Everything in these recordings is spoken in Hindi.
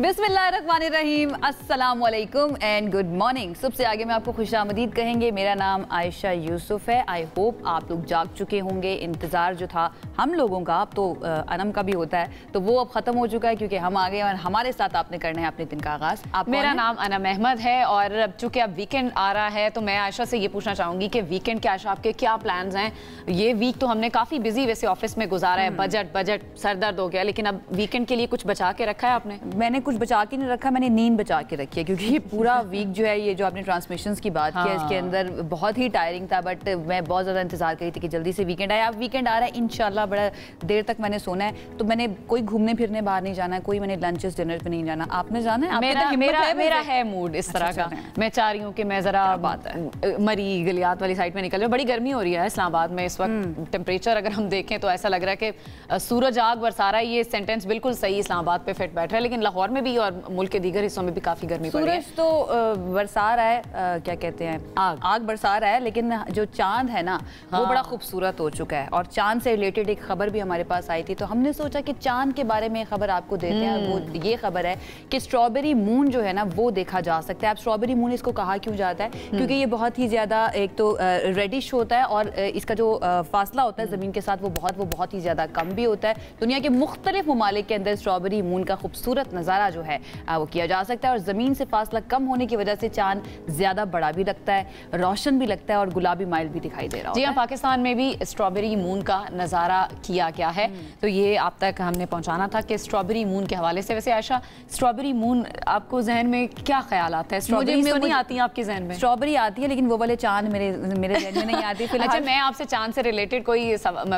बिस्मिल्लाहिर्रहमानिर्रहीम, अस्सलाम वालेकुम एंड गुड मॉर्निंग। सुबह से आगे में आपको खुशामदीद कहेंगे। मेरा नाम आयशा यूसुफ है। आई होप आप लोग जाग चुके होंगे। इंतज़ार जो था हम लोगों का, अब तो अनम का भी होता है, तो वो अब ख़त्म हो चुका है क्योंकि हम आ गए और हमारे साथ आपने करना है अपने दिन का आगाज़। मेरा नाम अनम अहमद है और अब चूँकि अब वीकेंड आ रहा है तो मैं आयशा से ये पूछना चाहूँगी कि वीकेंड के आयशा आपके क्या प्लान्स हैं? ये वीक तो हमने काफ़ी बिजी वैसे ऑफिस में गुजारा है, बजट सरदर्द हो गया, लेकिन अब वीकेंड के लिए कुछ बचा के रखा है आपने? मैंने कुछ बचा के नहीं रखा, मैंने नींद बचा के रखी है क्योंकि ये पूरा वीक जो है, ये जो आपने ट्रांसमिशंस की बात की है, इसके अंदर बहुत ही टायरिंग था। बट मैं बहुत ज़्यादा इंतजार करी थी कि जल्दी से वीकेंड आए। अब वीकेंड आ रहा है इंशाल्लाह, बड़ा देर तक मैंने सोना है, तो मैंने कोई घूमने फिरने बाहर नहीं जाना है, कोई मैंने लंचेस डिनर पे नहीं जाना। आपने जाना है? मेरा है मूड इस तरह का। मैं चाह रही हूँ कि मैं ज़रा मरी गलियात वाली साइड में निकल जाऊँ। बड़ी गर्मी हो रही है इस्लामाबाद में इस वक्त। टेम्परेचर अगर हम देखें तो ऐसा लग रहा है कि सूरज आग बरसा रहा है। ये सेंटेंस बिल्कुल सही इस्लामाबाद पे फिट बैठ रहा है, लेकिन लाहौर में भी और मुल्क के दीगर हिस्सों में भी काफी गर्मी पड़ रही है। सूरज तो बरसा रहा है, क्या कहते हैं, आग बरसा रहा है, लेकिन जो चांद है ना, वो बड़ा खूबसूरत हो चुका है। और चांद से रिलेटेड एक खबर भी हमारे पास आई थी, तो हमने सोचा कि चांद के बारे में खबर आपको देते हैं। वो ये खबर है कि स्ट्रॉबेरी मून जो है ना, वो देखा जा सकता है। अब स्ट्रॉबेरी मून इसको कहा क्यों जाता है? क्योंकि ये बहुत ही ज्यादा एक तो रेडिश होता है और इसका जो फासला होता है जमीन के साथ वो बहुत ही ज्यादा कम भी होता है। दुनिया के मुख्तलिफ ममालिक के अंदर स्ट्रॉबेरी मून का खूबसूरत नज़ारा जो है वो किया जा सकता है। और ज़मीन से फासला कम होने की वजह से चांद ज़्यादा बड़ा भी लगता है, रोशन भी लगता है और गुलाबी माइल भी दिखाई दे रहा है। जी हाँ, पाकिस्तान में भी स्ट्रॉबेरी मून का नज़ारा किया गया है, तो ये आप तक हमने पहुँचाना था कि स्ट्रॉबेरी मून के हवाले से। वैसे आयशा, स्ट्रॉबेरी मून आपको जहन में क्या ख्याल आता है? स्ट्रॉबेरी तो नहीं आती है आपके जहन में? स्ट्रॉबेरी आती है, लेकिन वो वाले चांद मेरे जहन में नहीं आती। अच्छा, मैं आपसे चांद से रिलेटेड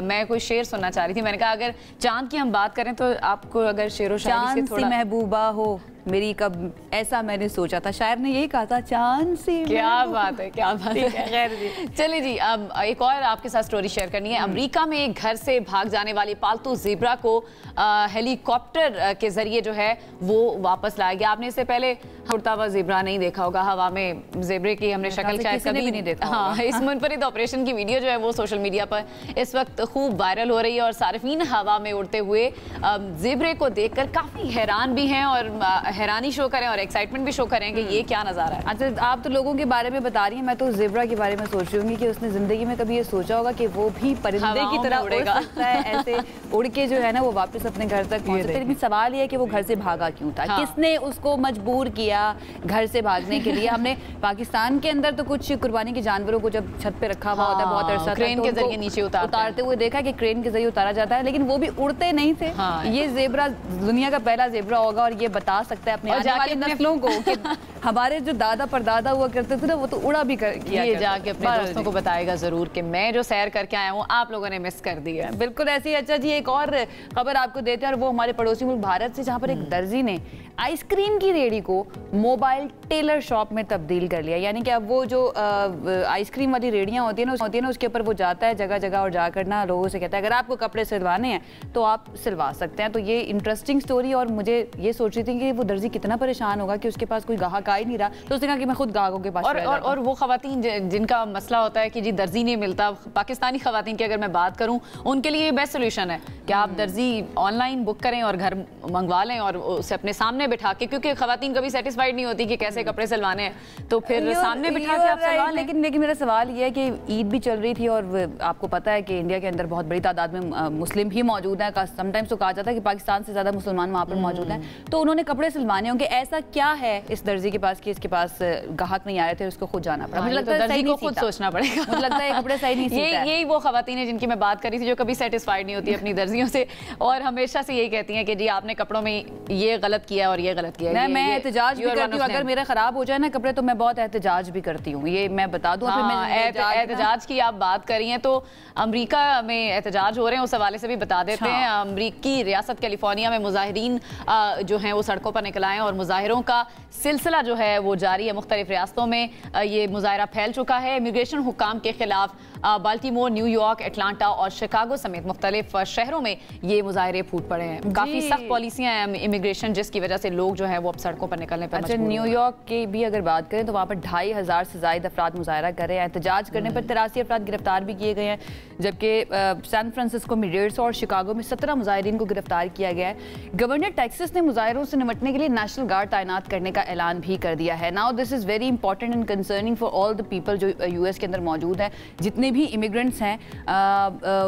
मैं कोई शेर सुनना चाह रही थी। मैंने कहा अगर चांद की हम बात करें तो आपको अगर शेरो शायरी से थोड़ा महबूबा हो मेरी कब, ऐसा मैंने सोचा था। शायर ने यही कहा था, चांद सी। क्या बात है, क्या बात है। चलिए जी, अब एक और आपके साथ स्टोरी शेयर करनी है। अमेरिका में एक घर से भाग जाने वाली पालतू ज़ेब्रा को हेलीकॉप्टर के जरिए जो है वो वापस लाया गया। आपने इससे पहले उड़ता हुआ ज़ेब्रा नहीं देखा होगा। हवा में ज़ेब्रे की हमने शक्ल शायद कभी नहीं देखा। हाँ, इस मुनफरिद ऑपरेशन की वीडियो जो है वो सोशल मीडिया पर इस वक्त खूब वायरल हो रही है और सारिफीन हवा में उड़ते हुए ज़ेब्रे को देखकर काफ़ी हैरान भी हैं और हैरानी शो करें और एक्साइटमेंट भी शो करें कि ये क्या नज़ारा है। अच्छा, आप तो लोगों के बारे में बता रही हैं, मैं तो ज़ेब्रा के बारे में सोच रही हूँ कि उसने ज़िंदगी में कभी ये सोचा होगा कि वो भी परिंदे की तरह उड़ेगा, ऐसे उड़ के जो है ना वो वापस अपने घर तक पहुँचता है। लेकिन सवाल ये है कि वो घर से भागा क्यों था? किसने उसको मजबूर किया घर से भागने के लिए? हमने पाकिस्तान के अंदर तो कुछ कुर्बानी के जानवरों को जब छत पे रखा हुआ होता है बहुत अरसा, क्रेन के जरिए नीचे उतारते हुए देखा कि क्रेन के जरिए उतारा जाता है, लेकिन वो भी उड़ते नहीं थे। ये ज़ेब्रा दुनिया का पहला ज़ेब्रा होगा और ये बता सकता है अपने आने वाली नस्लों को कि हमारे जो दादा परदादा हुआ करते थे ना, वो तो उड़ा भी किया। ये जाके अपने दोस्तों को बताएगा जरूर कि मैं जो सैर करके आया हूँ आप लोगों ने मिस कर दी है। बिल्कुल ऐसी। अच्छा जी, एक और खबर आपको देते हैं और वो हमारे पड़ोसी मुल्क भारत से, जहाँ पर एक दर्जी ने आइसक्रीम की रेडी को मोबाइल टेलर शॉप में तब्दील कर लिया। यानी कि अब वो जो आइसक्रीम वाली रेडियाँ होती है ना, उसके ऊपर वो जाता है जगह जगह और जाकर ना लोगों से कहता है अगर आपको कपड़े सिलवाने हैं तो आप सिलवा सकते हैं। तो ये इंटरेस्टिंग स्टोरी, और मुझे ये सोच रही थी कि वो दर्जी कितना परेशान होगा कि उसके पास कोई ग्राहक आ ही नहीं रहा, तो उसने कहा कि मैं खुद ग्राहकों के पास। और वो खवातीन जिनका मसला होता है कि जी दर्जी नहीं मिलता, पाकिस्तानी खवातीन की अगर मैं बात करूँ, उनके लिए बेस्ट सोल्यूशन है कि आप दर्जी ऑनलाइन बुक करें और घर मंगवा लें और उसे अपने सामने बिठा के, क्योंकि खवातीन कभी सेटिस्फाइड नहीं होती कि कैसे कपड़े सिलवाने हैं, तो फिर सामने बिठा के आप सिलवा लें। लेकिन मेरा सवाल ये है कि ईद भी चल रही थी और आपको पता है कि इंडिया के अंदर बहुत बड़ी तादाद में मुस्लिम भी मौजूद हैं। समटाइम्स तो कहा जाता है कि पाकिस्तान से ज्यादा मुसलमान वहाँ पर मौजूद हैं, तो उन्होंने कपड़े सिलवाने होंगे। ऐसा क्या है इस दर्जी के पास कि इसके पास ग्राहक नहीं आ रहे थे, उसको खुद जाना पड़ा? मुझे लगता है दर्जी को खुद सोचना पड़ेगा। मुझे लगता है कपड़े सही नहीं सीता है। यही वो खवातीन है जिनकी मैं बात कर रही थी, जो कभी सेटिस्फाइड नहीं होती अपनी दर्जियों से और हमेशा से यही कहती हैं कि जी आपने कपड़ों में ये गलत किया और ये गलत किया। मैं एहतजाज भी करती हूँ, अगर मेरा खराब हो जाए ना कपड़े तो मैं बहुत एहतजाज भी करती हूँ, ये मैं बता दूँ। एहतजाज की आप बात कर रही हैं तो अमेरिका में एहतजाज हो रहे हैं, उस हवाले से भी बता देते हैं। अमेरिकी रियासत कैलिफोर्निया में मुजाहिरीन जो हैं वो सड़कों पर निकल आए और मुजाहिरों का सिलसिला जो है वो जारी है। मुख्तलिफ रियासतों में ये मुजाहरा फैल चुका है। इमिग्रेशन हुकाम के खिलाफ बाल्टीमोर, न्यूयॉर्क, एटलांटा और शिकागो समेत मुख्तलिफ शहरों में ये मुजाहरे फूट पड़े हैं। काफ़ी सख्त पॉलिसियाँ हैं इमिग्रेशन, जिसकी वजह से लोग जो है वो अब सड़कों पर निकलने पर। अच्छा, न्यूयॉर्क न्यूयॉर्क की भी अगर बात करें तो वहाँ पर 2500 से ज़ायद अफराद मुजाहरा कर रहे हैं। एहतजाज करने पर 83 अफराद गिरफ्तार भी किए गए हैं, जबकि सैन फ्रांसिस्को में 150 और शिकागो में 17 मुजाहिरीन को गिरफ्तार किया गया है। गवर्नर टेक्सास ने मुजाहिरों से निपटने के लिए नेशनल गार्ड तैनात करने का ऐलान भी कर दिया है। Now this is very important and concerning for all the people जो यूएस के अंदर मौजूद हैं। जितने भी इमिग्रेंट्स हैं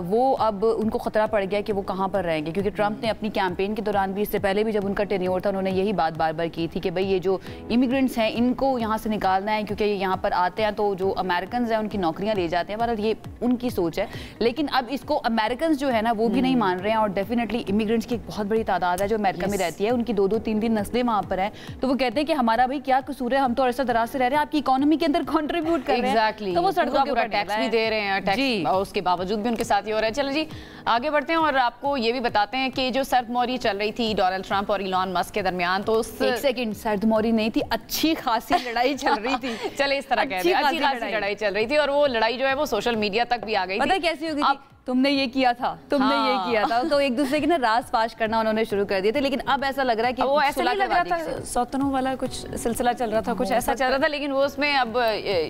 वो अब उनको ख़तरा पड़ गया कि वो कहाँ पर रहेंगे, क्योंकि ट्रंप ने अपनी कैंपेन के दौरान भी, इससे पहले भी जब उनका टेन्योर था, उन्होंने यही बात बार बार की थी कि भाई ये जो इमिग्रेंट्स हैं इनको यहाँ से निकालना है, क्योंकि यहाँ पर आते हैं तो जो अमेरिकन हैं उनकी नौकरियाँ ले जाते हैं। बहरहाल ये उनकी सोच है, लेकिन अब इसको अमेरिकन जो है ना वो भी नहीं मान रहे हैं। और डेफिनेटली इमिग्रेंट्स की एक बहुत बड़ी तादाद है जो अमेरिका में रहती है, उनकी 2-2, 3-3 नस्लें वहाँ पर हैं, तो वो कहते हैं कि हमारा भाई क्या कसूर है, हम तो अरसा दराज से रह रहे हैं, आपकी इकोनॉमी के अंदर कंट्रीब्यूट कर रहे हैं, तो वो सड़कों के ऊपर टैक्स भी दे रहे हैं, टैक्स उसके बावजूद भी उनके साथ ही हो रहा है। चलो जी आगे बढ़ते हैं और आपको ये भी बताते हैं कि जो सर्दमौरी चल रही थी डोनाल्ड ट्रंप और इलॉन मस्क के दरमियान, तो एक सेकंड, सर्दमौरी नहीं थी, अच्छी खासी लड़ाई चल रही थी। चले इस तरह कहते हैं, अच्छी खासी लड़ाई चल रही थी, और वो लड़ाई जो है वो सोशल मीडिया तक भी आ गई। पता है कैसी होगी थी? तुमने ये किया था, तुमने ये किया था, तो एक दूसरे की ना राज फाश करना उन्होंने शुरू कर दिए थे। लेकिन अब ऐसा लग रहा है कि वो ऐसा नहीं लग रहा था, सौतनों वाला कुछ सिलसिला चल रहा था, कुछ ऐसा चल रहा था, लेकिन वो उसमें अब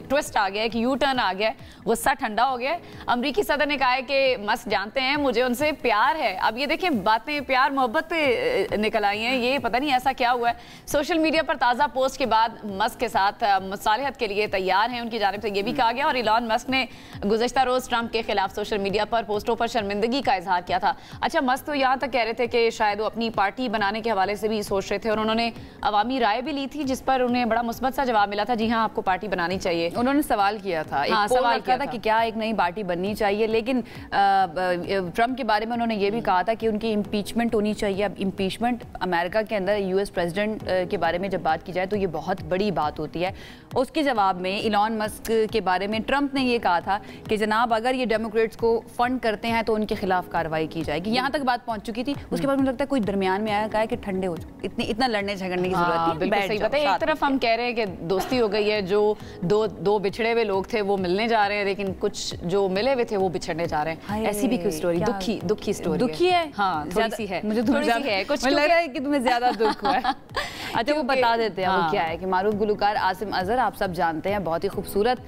ट्विस्ट आ गया है कि यू टर्न आ गया, गुस्सा ठंडा हो गया। अमरीकी सदर ने कहा है कि मस्क जानते हैं मुझे उनसे प्यार है। अब ये देखें बातें प्यार मोहब्बत पे निकल आई हैं, ये पता नहीं ऐसा क्या हुआ है। सोशल मीडिया पर ताज़ा पोस्ट के बाद मस्क के साथ मुसालहत के लिए तैयार हैं, उनकी जानिब से ये भी कहा गया। और इलॉन मस्क ने गुज़श्ता रोज़ ट्रंप के खिलाफ सोशल मीडिया पर पोस्टों पर शर्मिंदगी का इजहार किया था। अच्छा, मस्क तो यहाँ तक कह रहे थे कि शायद वो अपनी पार्टी बनाने के हवाले से भी सोच रहे थे, और उन्होंने अवामी राय भी ली थी जिस पर उन्हें बड़ा मुस्बत सा जवाब मिला था, जी हाँ आपको पार्टी बनानी चाहिए। उन्होंने सवाल किया था, हाँ, सवाल किया था कि क्या एक नई पार्टी बननी चाहिए। लेकिन ट्रंप के बारे में उन्होंने ये भी कहा था कि उनकी इम्पीचमेंट होनी चाहिए। अब इम्पीचमेंट अमेरिका के अंदर यूएस प्रेसिडेंट के बारे में जब बात की जाए तो ये बहुत बड़ी बात होती है। उसके जवाब में इलॉन मस्क के बारे में ट्रंप ने ये कहा था कि जनाब अगर ये डेमोक्रेट्स को फंड करते हैं तो उनके खिलाफ कार्रवाई की जाएगी। यहाँ तक बात पहुंच चुकी थी। उसके बाद मुझे लगता है कोई दरमियान में आया, कहा है कि ठंडे हो जाओ, इतना लड़ने झगड़ने की जरूरत नहीं। बिल्कुल सही बात है। एक तरफ हम कह रहे हैं कि दोस्ती हो गई है, जो दो बिछड़े हुए लोग थे वो मिलने जा रहे हैं, लेकिन कुछ जो मिले हुए थे वो बिछड़ने जा रहे हैं। ऐसी भी कोई स्टोरी, दुखी स्टोरी, दुखी है, हाँ थोड़ी सी है, मुझे थोड़ी सी है, कुछ लग रहा है कि तुम्हें ज्यादा दुख हुआ है। अच्छा वो बता देते हैं वो क्या है कि मारूफ गुलकार आसिम अजहर आप सब जानते हैं, बहुत ही खूबसूरत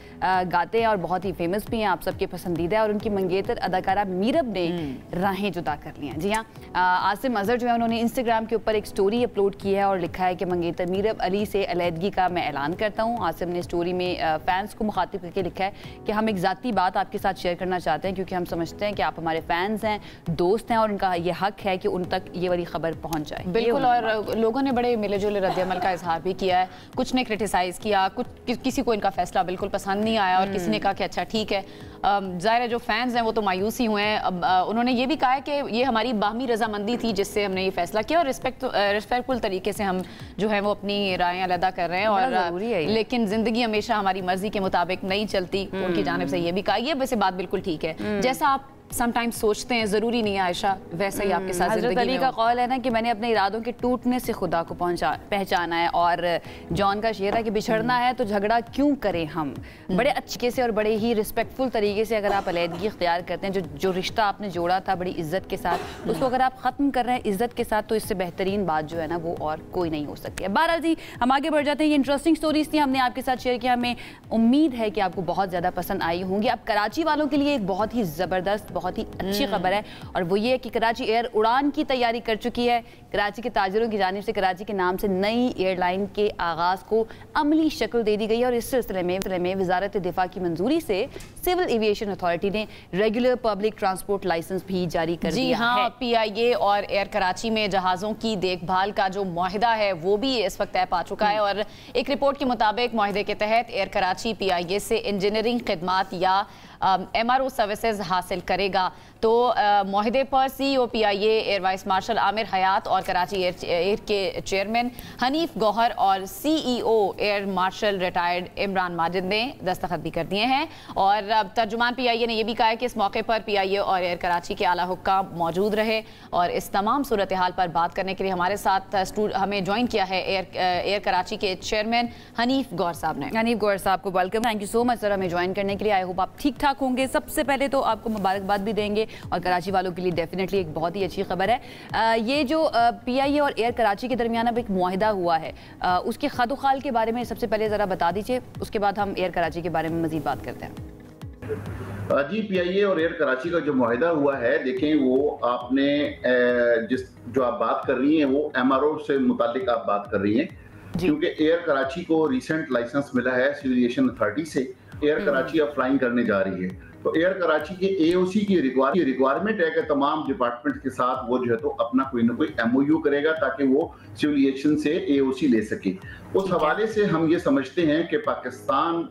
गाते हैं और बहुत ही फेमस भी हैं, आप सबके पसंदीदा है। और उनकी मंगेतर अदाकारा मीरब ने राहें जुदा कर ली हैं। जी हाँ, आसिम अजहर जो है उन्होंने इंस्टाग्राम के ऊपर एक स्टोरी अपलोड की है और लिखा है कि मंगेतर मीरब अली से अलहदगी का मैं ऐलान करता हूँ। आसिम ने स्टोरी में फैंस को मुखातिब करके लिखा है कि हम एक ज़ाती बात आपके साथ शेयर करना चाहते हैं, क्योंकि हम समझते हैं कि आप हमारे फैंस हैं, दोस्त हैं, और उनका ये हक है कि उन तक ये वाली खबर पहुँच जाए। बिल्कुल, और लोगों ने बड़े मिले जुले रद्द-ए-अमल का इजहार भी किया है। कुछ ने क्रिटिसाइज़ किया, किसी को इनका फैसला बिल्कुल पसंद नहीं आया, और किसी ने कहा कि अच्छा ठीक है। ज़ाहिर है जो फैंस हैं वो तो मायूस ही हुए हैं। अब उन्होंने ये भी कहा है कि ये हमारी बाहमी रजामंदी थी जिससे हमने ये फैसला किया, और रिस्पेक्टफुल तरीके से हम जो है वो अपनी राय अलहदा कर रहे हैं। और लेकिन ज़िंदगी हमेशा हमारी मर्जी के मुताबिक नहीं चलती, उनकी जानिब से ये भी कहा। ये वैसे बात बिल्कुल ठीक है, जैसा आप समटाइम्स सोचते हैं ज़रूरी नहीं है आयशा वैसा ही आपके साथ हज़रत अली का कौल है ना कि मैंने अपने इरादों के टूटने से खुदा को पहचाना है। और जॉन का शेर है कि बिछड़ना है तो झगड़ा क्यों करें हम। बड़े अच्छे से और बड़े ही रिस्पेक्टफुल तरीके से अगर आप अलहदगी इख्तियार करते हैं, जो रिश्ता आपने जोड़ा था बड़ी इज्जत के साथ, उसको अगर आप ख़त्म कर रहे हैं इज्जत के साथ, तो इससे बेहतरीन बात जो है ना वो और कोई नहीं हो सकती है। बहरहाल जी हम आगे बढ़ जाते हैं। ये इंटरेस्टिंग स्टोरीज थी, हमने आपके साथ शेयर किया। हमें उम्मीद है कि आपको बहुत ज़्यादा पसंद आई होंगी। अब कराची वालों के लिए एक बहुत ही ज़बरदस्त, बहुत ही अच्छी खबर है, और वो ये है कि कराची एयर उड़ान की तैयारी कर चुकी है। कराची के ताजरों की जानिब से कराची के नाम से नई एयरलाइन के आगाज को अमली शक्ल दे दी गई है, और इस सिलसिले में वजारत दिफा की मंजूरी से सिविल एविएशन अथॉरिटी ने रेगुलर पब्लिक ट्रांसपोर्ट लाइसेंस भी जारी कर दिया है। PIA और एयर कराची में जहाज़ों की देखभाल का जो मुआहिदा है वो भी इस वक्त तय पा चुका है, और एक रिपोर्ट के मुताबिक मुआहिदे के तहत एयर कराची PIA से इंजीनियरिंग खिदमात या MRO सर्विसेज हासिल करेगा। तो मुआहिदे पर CEO PIA air vice marshal Aamir Hayat और कराची एयर के चेयरमैन हनीफ गौहर और CEO air marshal retired Imran Majid ने दस्तखत भी कर दिए हैं। और तर्जुमान PIA ने यह भी कहा है कि इस मौके पर PIA और एयर कराची के आला हुक्काम मौजूद रहे, और इस तमाम सूरत हाल पर बात करने के लिए हमारे साथ हमें ज्वाइन किया है एयर कराची के चेयरमैन हनीफ गौहर साहब ने। हनीफ गौहर साहब को welcome, thank you so much sir हमें ज्वाइन करने के लिए। आई होप आप ठीक ठाक ठाक होंगे। सबसे पहले तो आपको मुबारकबाद भी देंगे और कराची वालों के लिए डेफिनेटली एक बहुत ही अच्छी खबर है। ये जो PIA और एयर कराची के दरमियान अब एक मुआहिदा हुआ है, उसके खदोखाल के बारे में सबसे पहले ज़रा बता दीजिए, उसके बाद हम एयर कराची के बारे में मज़ीद बात करते हैं। जी, PIA और एयर कराची का जो मुआहिदा हुआ है, देखें वो आपने जो आप बात कर रही हैं वो MRO से मुतालिक आप बात कर रही हैं, क्योंकि एयर कराची को रिसेंट लाइसेंस मिला है सिविल एविएशन अथॉरिटी से। एयर कराची अब फ्लाइंग करने जा रही है, तो एयर कराची के AOC की रिक्वायरमेंट है कि तमाम डिपार्टमेंट के साथ वो जो है तो अपना कोई ना कोई MOU करेगा ताकि वो सिविल एविएशन से AOC ले सके। उस हवाले से हम ये समझते हैं कि पाकिस्तान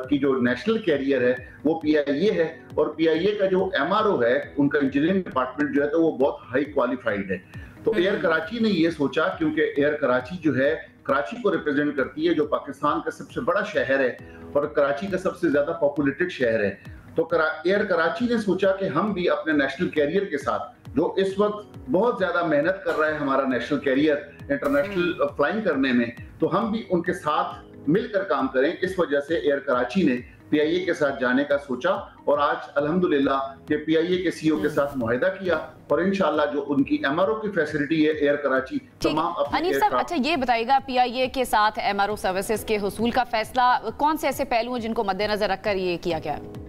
की जो नेशनल कैरियर है वो PIA है, और PIA का जो MRO है, उनका इंजीनियरिंग डिपार्टमेंट जो है तो वो बहुत हाई क्वालिफाइड है। तो एयर कराची ने ये सोचा, क्योंकि एयर कराची जो है कराची को रिप्रेजेंट करती है, जो पाकिस्तान का सबसे बड़ा शहर है और कराची का सबसे ज्यादा पॉपुलेटेड शहर है, तो एयर कराची ने सोचा कि हम भी अपने नेशनल कैरियर के साथ, जो इस वक्त बहुत ज्यादा मेहनत कर रहा है हमारा नेशनल कैरियर इंटरनेशनल फ्लाइंग करने में, तो हम भी उनके साथ मिलकर काम करें। इस वजह से एयर कराची ने PIA के साथ जाने का सोचा, और आज अल्हम्दुलिल्लाह के PIA के CEO के साथ मुआहिदा किया, और इंशाल्लाह जो उनकी MRO की फैसिलिटी है एयर कराची तमाम। हनीफ साहब, अच्छा ये बताइएगा, PIA के साथ MRO सर्विसेज के हुसूल का फैसला कौन से ऐसे पहलू हैं जिनको मद्देनजर रखकर ये किया गया है?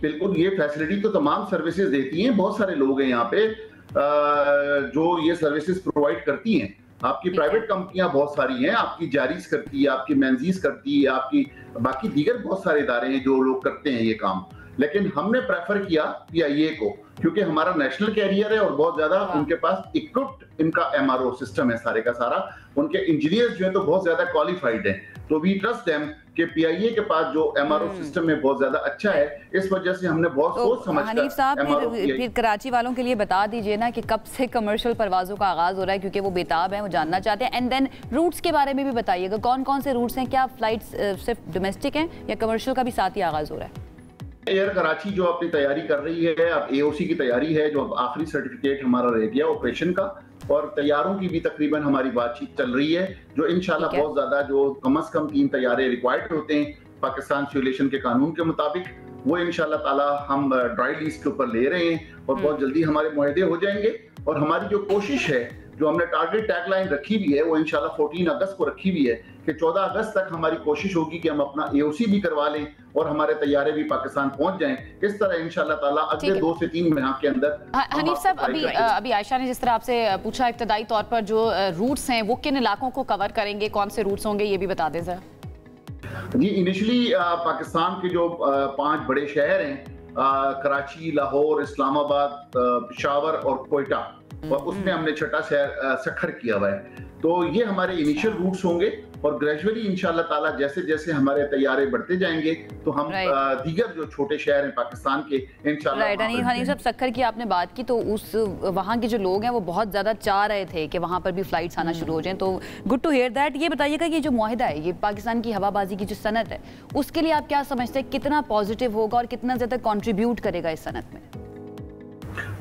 बिल्कुल, ये फैसिलिटी तो तमाम सर्विसेज देती हैं, बहुत सारे लोग हैं यहाँ पे जो ये सर्विसेज प्रोवाइड करती हैं। आपकी प्राइवेट कंपनियां बहुत सारी हैं, आपकी जारीज करती है, आपकी मेंजीज करती है, आपकी बाकी दीगर बहुत सारे इदारे हैं जो लोग करते हैं ये काम, लेकिन हमने प्रेफर किया PIA को, क्योंकि हमारा नेशनल कैरियर है और बहुत ज्यादा उनके पास इक्विप्ड इनका MRO सिस्टम है सारे का सारा, उनके इंजीनियर्स जो है तो बहुत ज्यादा क्वालिफाइड हैं, तो वी ट्रस्ट देम कि PIA के पास जो MRO सिस्टम है बहुत ज्यादा अच्छा है। इस वजह से हमने बहुत सोच समझ कर हनीफ साहब फिर कराची वालों के लिए बता दीजिए ना कि कब से कमर्शियल परवाजों का आगाज हो रहा है, क्योंकि वो बेताब हैं, वो जानना चाहते हैं। एंड देन रूट्स के बारे में भी बताइएगा, कौन कौन से रूट्स हैं, क्या फ्लाइट्स सिर्फ डोमेस्टिक हैं या कमर्शियल का भी साथ ही आगाज हो रहा है? एयर कराची जो अपनी तैयारी कर रही है, अब AOC की तैयारी है, जो अब आखिरी सर्टिफिकेट हमारा रह गया ऑपरेशन का, और तैयारों की भी तकरीबन हमारी बातचीत चल रही है, जो इंशाल्लाह बहुत ज्यादा, जो कम से कम 3 तैयारे रिक्वायर्ड होते हैं पाकिस्तान सिविल के कानून के मुताबिक, वो इंशाल्लाह ताला हम ड्राई लीज के ऊपर ले रहे हैं और बहुत जल्दी हमारे मुआहदे हो जाएंगे। और हमारी जो कोशिश है, जो हमने टारगेट टैगलाइन रखी हुई है, वो इंशाल्लाह 14 अगस्त को रखी हुई है कि 14 अगस्त तक हमारी कोशिश होगी कि हम अपना AOC भी करवा लें और हमारे तैयारे भी पाकिस्तान पहुंच जाएं। इस तरह इंशाल्लाह ताला अगले 2 से 3 महीने के अंदर। हनीफ साहब, अभी आयशा ने जिस तरह आपसे पूछा इब्तदाई तौर पर, जो रूट्स हैं वो किन इलाकों को कवर करेंगे, कौन से रूट्स होंगे, ये भी बता दें सर। जी, इनिशियली पाकिस्तान के जो 5 बड़े शहर हैं, कराची, लाहौर, इस्लामाबाद, पेशावर और कोयटा, और उसमें हमने छठा शहर सखर किया हुआ है। तो ये हमारे इनिशियल रूट्स होंगे, और ग्रेजुअली इंशाल्लाह ताला जैसे जैसे हमारे तैयारे बढ़ते जाएंगे तो हम दीगर जो छोटे शहर हैं पाकिस्तान के इंशाल्लाह। हनीफ साहब, सखर की आपने बात की, तो उस वहाँ के जो लोग हैं वो बहुत ज़्यादा चाह रहे थे कि वहाँ पर भी फ्लाइट्स आना शुरू हो जाएं, तो गुड टू हियर दैट। ये बताइएगा कि जो मुआहिदा है, ये पाकिस्तान की हवाबाजी की जो सनत है, उसके लिए आप क्या समझते हैं, कितना पॉजिटिव होगा और कितना ज़्यादा कॉन्ट्रीब्यूट करेगा इस सनत में?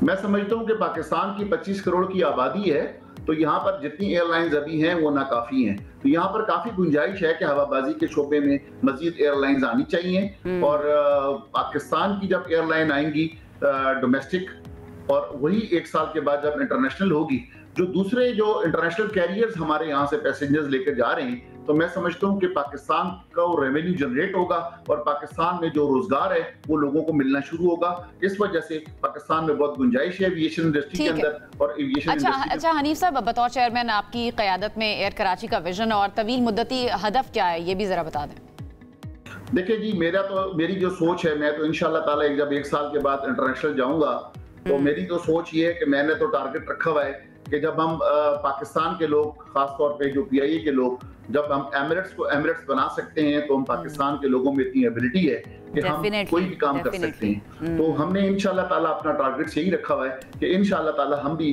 मैं समझता हूँ कि पाकिस्तान की 25 करोड़ की आबादी है, तो यहाँ पर जितनी एयरलाइंस अभी हैं वो नाकाफी हैं, तो यहाँ पर काफी गुंजाइश है कि हवाबाजी के शोबे में मजीद एयरलाइंस आनी चाहिए। और पाकिस्तान की जब एयरलाइन आएंगी डोमेस्टिक, और वही 1 साल के बाद जब इंटरनेशनल होगी, जो दूसरे जो इंटरनेशनल कैरियर्स हमारे यहाँ से पैसेंजर्स लेकर जा रहे हैं, तो मैं समझता हूँ कि पाकिस्तान का रेवेन्यू जनरेट होगा और पाकिस्तान में जो रोजगार है वो लोगों को मिलना शुरू होगा। इस वजह से पाकिस्तान में बहुत गुंजाइश है एविएशन इंडस्ट्री के अंदर और एविएशन इंडस्ट्री। अच्छा हनीफ साहब, बतौर चेयरमैन आपकी क़यादत में एयर कराची का विजन और तवील मुद्दती हदफ क्या है, ये भी जरा बता दें। देखिए जी, मेरी जो सोच है, मैं तो इंशाल्लाह ताला जब 1 साल के बाद इंटरनेशनल जाऊंगा, तो मेरी तो सोच ये है कि मैंने तो टारगेट रखा हुआ है कि जब हम पाकिस्तान के लोग, खासतौर पे जो PIA के लोग, जब हम एमिरेट्स को एमिरेट्स बना सकते हैं, तो हम पाकिस्तान के लोगों में इतनी एबिलिटी है कि हम कोई भी काम कर सकते हैं। तो हमने इंशाल्लाह ताला अपना टारगेट यही रखा हुआ है कि इंशाल्लाह ताला हम भी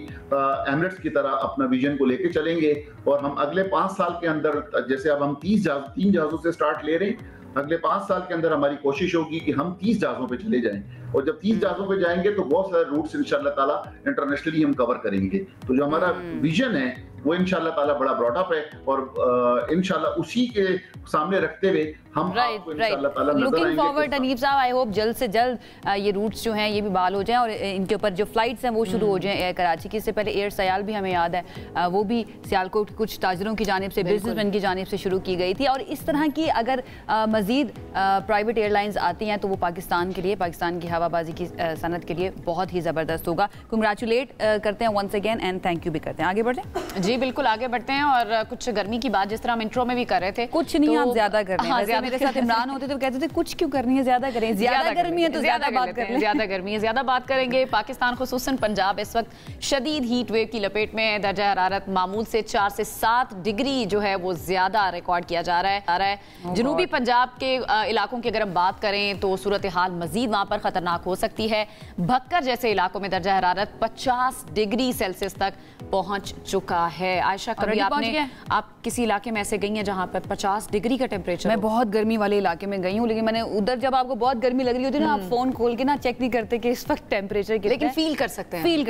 एमिरेट्स की तरह अपना विजन को लेके चलेंगे, और हम अगले 5 साल के अंदर, जैसे अब हम 3 जहाजों से स्टार्ट ले रहे हैं, अगले 5 साल के अंदर हमारी कोशिश होगी कि हम 30 जहाजों पे चले जाएं, और जब 30 जहाजों पे जाएंगे तो बहुत सारे रूट्स इंशाल्लाह ताला इंटरनेशनली हम कवर करेंगे। तो जो हमारा विजन है वो इंशाल्लाह ताला बड़ा ब्रॉडअप है, और इंशाल्लाह उसी के सामने रखते हुए हम आपको इंशाल्लाह ताला नजर आएंगे। लुकिंग फॉरवर्ड अनीफ साहब, आई होप जल्द से जल्द ये रूट्स जो हैं ये भी बहाल हो जाएं और इनके ऊपर जो फ्लाइट्स हैं वो शुरू हो जाएं एयर कराची की। इससे पहले एयर सयाल भी हमें याद है वो भी सियालकोट कुछ ताजरों की जानिब से, बिजनेसमैन की जानिब से शुरू की गई थी। और इस तरह की अगर मजीद प्राइवेट एयरलाइंस आती हैं तो वो पाकिस्तान के लिए, पाकिस्तान की हवाबाजी की सनत के लिए बहुत ही ज़बरदस्त होगा। कंग्रेचुलेट करते हैं once again and thank you भी करते हैं। आगे बढ़ते हैं जी, बिल्कुल आगे बढ़ते हैं। और कुछ गर्मी की बात जिस तरह हम इंट्रो में भी कर रहे थे, कुछ नहीं आप ज्यादा कर रहे हैं। मेरे साथ इमरान होते तो कहते थे कुछ क्यों करनी है, ज्यादा करें, ज्यादा गर्मी है तो ज्यादा बात कर लें, ज्यादा गर्मी है ज्यादा बात करेंगे। पाकिस्तान खुसूसन पंजाब इस वक्त शदीद हीट वेव की लपेट में है। दर्जा हरारत मामूल से 4 से 7 डिग्री जो है वो ज्यादा रिकॉर्ड किया जा रहा है। जनूबी पंजाब के इलाकों की अगर हम बात करें तो सूरत हाल मजीद वहां पर खतरनाक हो सकती है। भक्कर जैसे इलाकों में दर्जा हरारत 50 डिग्री सेल्सियस तक पहुंच चुका है। आयशा, कभी आप किसी इलाके में ऐसे गई हैं जहां पर 50 डिग्री का टेम्परेचर? मैं बहुत गर्मी वाले इलाके में गई हूँ, लेकिन मैंने उधर जब आपको बहुत गर्मी लग रही होती है ना, आप फोन खोल के ना चेक नहीं करते कि इस वक्त टेम्परेचर कितना है, लेकिन फील कर